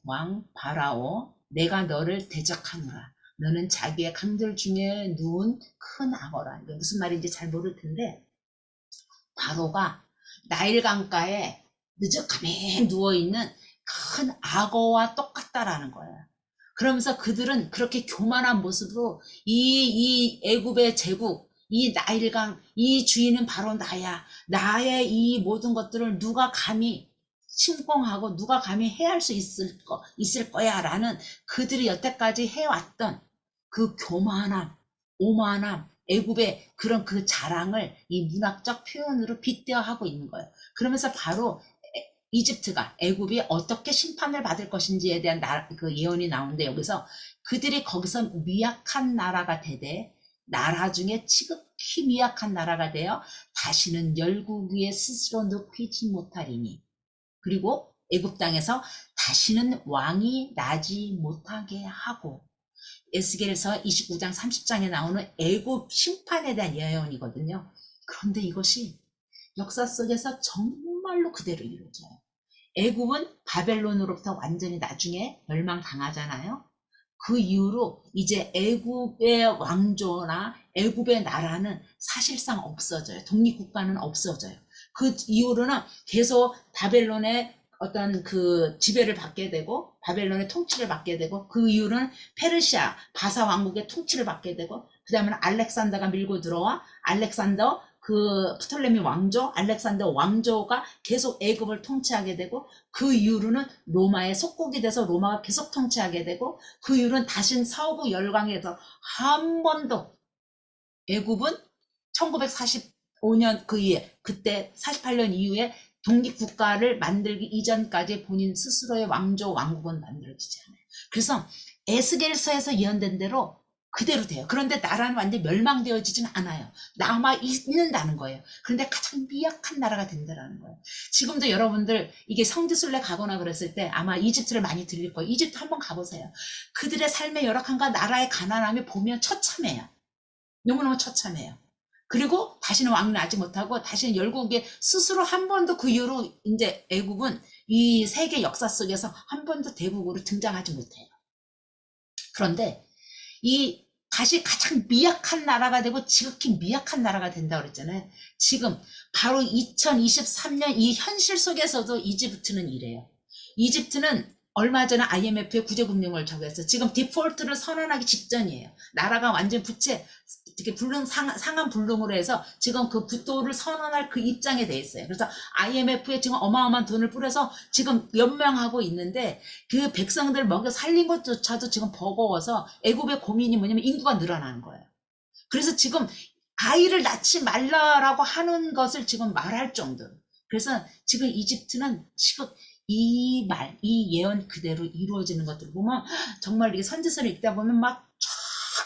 왕 바라오, 내가 너를 대적하노라. 너는 자기의 강들 중에 누운 큰 악어라. 이게 무슨 말인지 잘 모를 텐데 바로가 나일 강가에 느적하게 누워있는 큰 악어와 똑같다라는 거예요. 그러면서 그들은 그렇게 교만한 모습으로 이 애굽의 제국, 이 나일강, 이 주인은 바로 나야. 나의 이 모든 것들을 누가 감히 침공하고 누가 감히 해할 수 있을 거야 라는 그들이 여태까지 해왔던 그 교만함, 오만함, 애굽의 그런 그 자랑을 이 문학적 표현으로 빗대어 하고 있는 거예요. 그러면서 바로 이집트가 애굽이 어떻게 심판을 받을 것인지에 대한 그 예언이 나오는데 여기서 그들이 거기서 미약한 나라가 되되 나라 중에 지극히 미약한 나라가 되어 다시는 열국 위에 스스로 높이지 못하리니 그리고 애굽 땅에서 다시는 왕이 나지 못하게 하고 에스겔에서 29장 30장에 나오는 애굽 심판에 대한 예언이거든요. 그런데 이것이 역사 속에서 정말로 그대로 이루어져요. 애굽은 바벨론으로부터 완전히 나중에 멸망당하잖아요. 그 이후로 이제 애굽의 왕조나 애굽의 나라는 사실상 없어져요. 독립국가는 없어져요. 그 이후로는 계속 바벨론의 어떤 그 지배를 받게 되고 바벨론의 통치를 받게 되고 그 이후로는 페르시아 바사 왕국의 통치를 받게 되고 그 다음에는 알렉산더가 밀고 들어와 알렉산더 그 프톨레미 왕조, 알렉산더 왕조가 계속 애굽을 통치하게 되고 그 이후로는 로마의 속국이 돼서 로마가 계속 통치하게 되고 그 이후로는 다신 서부 열강에서 한 번도 애굽은 1945년 그 이후에 그때 48년 이후에 독립국가를 만들기 이전까지 본인 스스로의 왕조 왕국은 만들어지지 않아요. 그래서 에스겔서에서 예언된 대로 그대로 돼요. 그런데 나라는 완전히 멸망되어지진 않아요. 남아 있는다는 거예요. 그런데 가장 미약한 나라가 된다는 거예요. 지금도 여러분들 이게 성지순례 가거나 그랬을 때 아마 이집트를 많이 들릴 거예요. 이집트 한번 가보세요. 그들의 삶의 열악함과 나라의 가난함을 보면 처참해요. 너무너무 처참해요. 그리고 다시는 왕을 나지 못하고 다시는 열국에 스스로 한 번도 그 이후로 이제 애국은 이 세계 역사 속에서 한 번도 대국으로 등장하지 못해요. 그런데 이 다시 가장 미약한 나라가 되고 지극히 미약한 나라가 된다고 그랬잖아요. 지금 바로 2023년 이 현실 속에서도 이집트는 이래요. 이집트는 얼마 전에 IMF의 구제금융을 적용해서 지금 디폴트를 선언하기 직전이에요. 나라가 완전 부채 이렇게 상한 불능으로 해서 지금 그 부도를 선언할 그 입장에 돼 있어요. 그래서 IMF에 지금 어마어마한 돈을 뿌려서 지금 연명하고 있는데 그 백성들 먹여 살린 것조차도 지금 버거워서 애굽의 고민이 뭐냐면 인구가 늘어나는 거예요. 그래서 지금 아이를 낳지 말라라고 하는 것을 지금 말할 정도로. 그래서 지금 이집트는 지금 이 예언 그대로 이루어지는 것들을 보면 정말 이게 선지서를 읽다 보면 막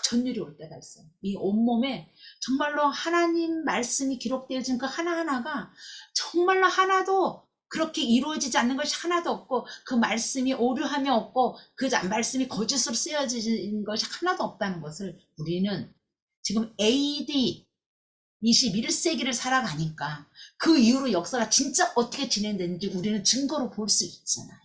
전율이 올 때가 있어요. 이 온몸에 정말로 하나님 말씀이 기록되어진 그 하나하나가 정말로 하나도 그렇게 이루어지지 않는 것이 하나도 없고 그 말씀이 오류함이 없고 그 말씀이 거짓으로 쓰여진 것이 하나도 없다는 것을 우리는 지금 AD 21세기를 살아가니까 그 이후로 역사가 진짜 어떻게 진행됐는지 우리는 증거로 볼 수 있잖아요.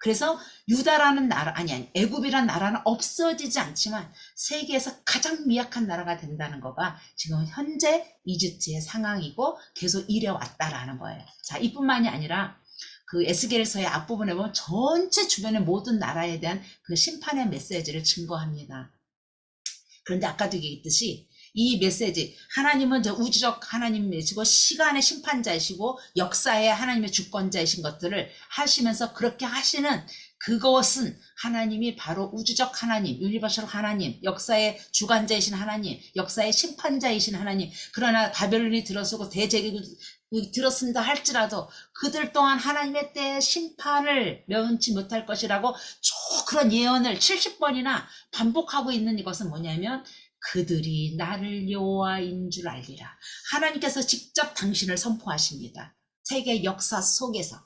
그래서 유다라는 나라, 아니 애굽이라는 나라는 없어지지 않지만 세계에서 가장 미약한 나라가 된다는 거가 지금 현재 이집트의 상황이고 계속 이래왔다라는 거예요. 자, 이뿐만이 아니라 그 에스겔서의 앞부분에 보면 전체 주변의 모든 나라에 대한 그 심판의 메시지를 증거합니다. 그런데 아까도 얘기했듯이 이 메시지, 하나님은 저 우주적 하나님이시고 시간의 심판자이시고 역사의 하나님의 주권자이신 것들을 하시면서 그렇게 하시는 그것은 하나님이 바로 우주적 하나님, 유니버셜 하나님, 역사의 주관자이신 하나님, 역사의 심판자이신 하나님. 그러나 바벨론이 들어서고 대제국이 들었습니다 할지라도 그들 또한 하나님의 때의 심판을 면치 못할 것이라고 쭉 그런 예언을 70번이나 반복하고 있는 이것은 뭐냐면 그들이 나를 여호와인 줄 알리라. 하나님께서 직접 당신을 선포하십니다. 세계 역사 속에서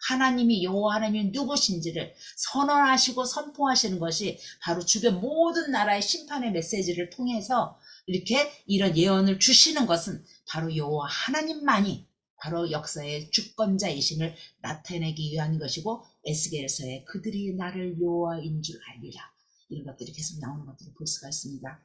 하나님이 여호와 하나님이 누구신지를 선언하시고 선포하시는 것이 바로 주변 모든 나라의 심판의 메시지를 통해서 이렇게 이런 예언을 주시는 것은 바로 여호와 하나님만이 바로 역사의 주권자이심을 나타내기 위한 것이고 에스겔서에 그들이 나를 여호와인 줄 알리라. 이런 것들이 계속 나오는 것들을 볼 수가 있습니다.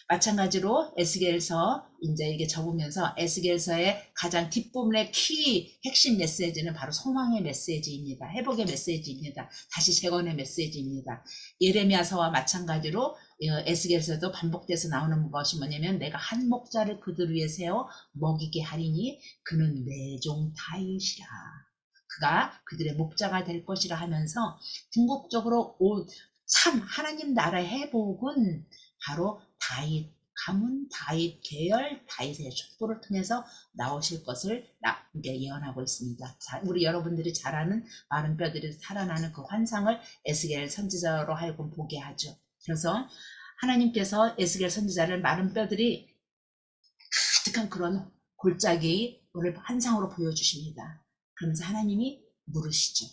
마찬가지로 에스겔서 이제 이게 적으면서 에스겔서의 가장 뒷부분의 키 핵심 메시지는 바로 소망의 메시지입니다. 회복의 메시지입니다. 다시 재건의 메시지입니다. 예레미야서와 마찬가지로 에스겔서도 반복돼서 나오는 것이 뭐냐면 내가 한 목자를 그들 위에 세워 먹이게 하리니 그는 내 종 다윗이라. 그가 그들의 목자가 될 것이라 하면서 궁극적으로 참 하나님 나라의 회복은 바로 다윗 가문, 다윗 계열, 다윗의 족보를 통해서 나오실 것을 이제 예언하고 있습니다. 자, 우리 여러분들이 잘 아는 마른 뼈들이 살아나는 그 환상을 에스겔 선지자로 하여금 보게 하죠. 그래서 하나님께서 에스겔 선지자를 마른 뼈들이 가득한 그런 골짜기를 환상으로 보여주십니다. 그러면서 하나님이 물으시죠.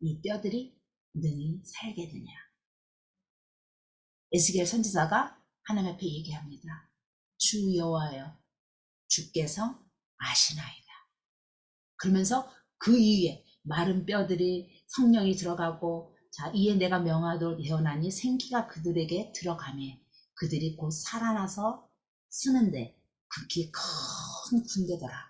이 뼈들이 능히 살게 되냐. 에스겔 선지자가 하나님 앞에 얘기합니다. 주 여호와여 주께서 아시나이다. 그러면서 그 이후에 마른 뼈들이 성령이 들어가고 자 이에 내가 명하도록 예언하니 생기가 그들에게 들어가매 그들이 곧 살아나서 쓰는데 극히 큰 군대더라.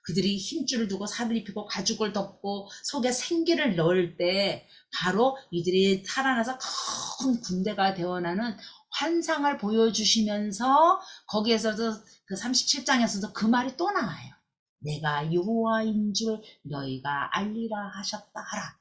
그들이 힘줄을 두고 살을 입히고 가죽을 덮고 속에 생기를 넣을 때 바로 이들이 살아나서 큰 군대가 되어나는 환상을 보여주시면서 거기에서도 그 37장에서도 그 말이 또 나와요. 내가 여호와인 줄 너희가 알리라 하셨다 하라.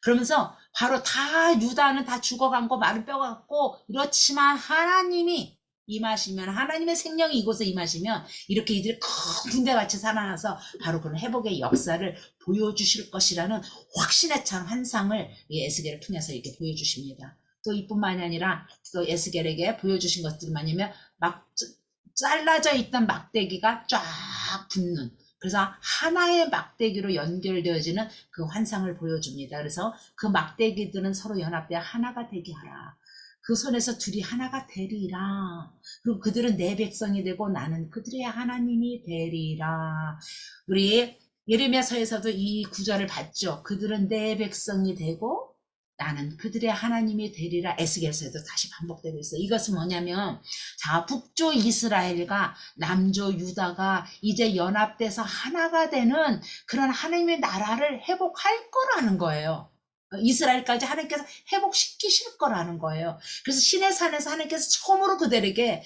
그러면서 바로 다 유다는 다 죽어간 거 마른 뼈 같고 이렇지만 하나님이 임하시면 하나님의 생명이 이곳에 임하시면 이렇게 이들이 큰 군대같이 살아나서 바로 그런 회복의 역사를 보여주실 것이라는 확신에 찬 환상을 에스겔을 통해서 이렇게 보여주십니다. 또 이뿐만이 아니라 또 에스겔에게 보여주신 것들이 뭐냐면 막 잘라져 있던 막대기가 쫙 붙는 그래서 하나의 막대기로 연결되어지는 그 환상을 보여줍니다. 그래서 그 막대기들은 서로 연합되어 하나가 되게 하라. 그 손에서 둘이 하나가 되리라. 그리고 그들은 내 백성이 되고 나는 그들의 하나님이 되리라. 우리 예레미야서에서도 이 구절을 봤죠. 그들은 내 백성이 되고 나는 그들의 하나님이 되리라. 에스겔서에도 다시 반복되고 있어요. 이것은 뭐냐면 자 북조 이스라엘과 남조 유다가 이제 연합돼서 하나가 되는 그런 하나님의 나라를 회복할 거라는 거예요. 이스라엘까지 하나님께서 회복시키실 거라는 거예요. 그래서 신의 산에서 하나님께서 처음으로 그들에게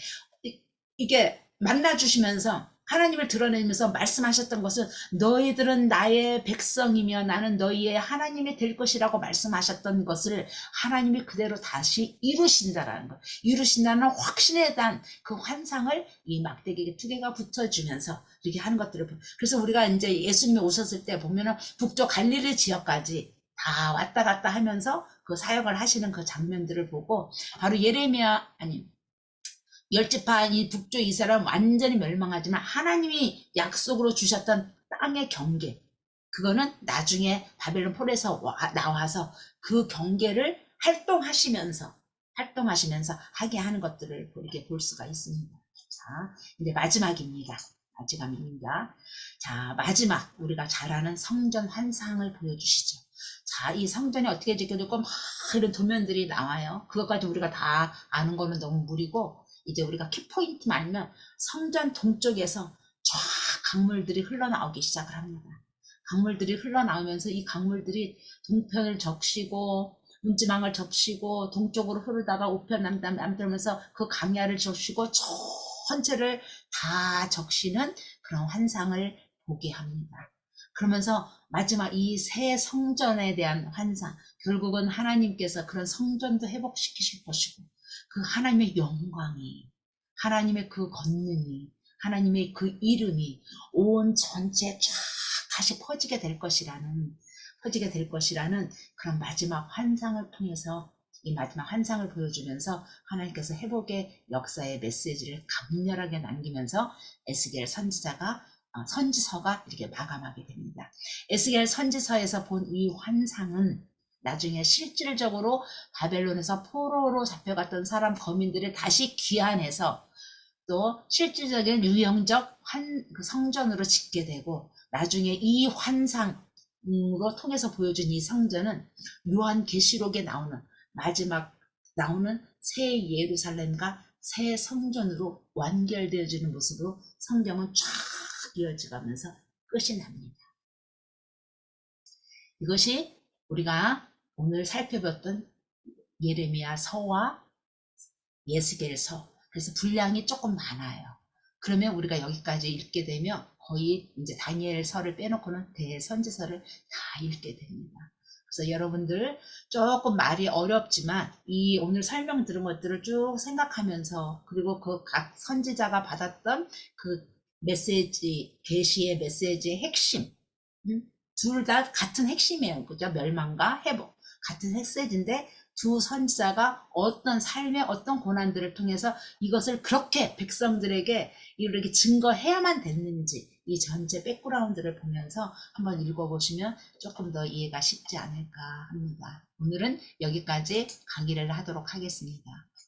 이게 만나주시면서 하나님을 드러내면서 말씀하셨던 것은 너희들은 나의 백성이며 나는 너희의 하나님이 될 것이라고 말씀하셨던 것을 하나님이 그대로 다시 이루신다라는 것. 이루신다는 확신에 대한 그 환상을 이 막대기에 두 개가 붙어주면서 이렇게 하는 것들을 그래서 우리가 이제 예수님이 오셨을 때 보면은 북쪽 갈릴리 지역까지 다 왔다 갔다 하면서 그 사역을 하시는 그 장면들을 보고 바로 예레미야 아니 열지파 이 북쪽 이스라엘은 완전히 멸망하지만 하나님이 약속으로 주셨던 땅의 경계 그거는 나중에 바벨론 폴에서 나와서 그 경계를 활동하시면서 하게 하는 것들을 이렇게 볼 수가 있습니다. 자, 이제 마지막입니다. 자, 마지막 우리가 잘 아는 성전 환상을 보여주시죠. 자, 이 성전이 어떻게 지켜졌고 막 이런 도면들이 나와요. 그것까지 우리가 다 아는 거는 너무 무리고, 이제 우리가 키포인트만 알면 성전 동쪽에서 쫙 강물들이 흘러나오기 시작을 합니다. 강물들이 흘러나오면서 이 강물들이 동편을 적시고 문지방을 적시고 동쪽으로 흐르다가 우편 남들면서 그 강야를 적시고 전체를 다 적시는 그런 환상을 보게 합니다. 그러면서 마지막 이 새 성전에 대한 환상, 결국은 하나님께서 그런 성전도 회복시키실 것이고, 그 하나님의 영광이, 하나님의 그 권능이, 하나님의 그 이름이 온 전체에 쫙 다시 퍼지게 될 것이라는 그런 마지막 환상을 통해서, 이 마지막 환상을 보여주면서 하나님께서 회복의 역사의 메시지를 강렬하게 남기면서 에스겔 선지서가 이렇게 마감하게 됩니다. 에스겔 선지서에서 본 이 환상은 나중에 실질적으로 바벨론에서 포로로 잡혀갔던 사람 거민들을 다시 귀환해서 또 실질적인 유형적 그 성전으로 짓게 되고, 나중에 이 환상으로 통해서 보여준 이 성전은 요한계시록에 마지막 나오는 새 예루살렘과 새 성전으로 완결되어지는 모습으로 성경은 쫙 이어져가면서 끝이 납니다. 이것이 우리가 오늘 살펴봤던 예레미야서와 에스겔서, 그래서 분량이 조금 많아요. 그러면 우리가 여기까지 읽게 되면 거의 이제 다니엘서를 빼놓고는 대선지서를 다 읽게 됩니다. 그래서 여러분들 조금 말이 어렵지만 이 오늘 설명 들은 것들을 쭉 생각하면서, 그리고 그 각 선지자가 받았던 그 메시지, 계시의 메시지의 핵심, 둘 다 같은 핵심이에요. 그죠? 멸망과 회복. 같은 메시지인데 두 선지자가 어떤 삶의 어떤 고난들을 통해서 이것을 그렇게 백성들에게 이렇게 증거해야만 됐는지, 이 전체 백그라운드를 보면서 한번 읽어보시면 조금 더 이해가 쉽지 않을까 합니다. 오늘은 여기까지 강의를 하도록 하겠습니다.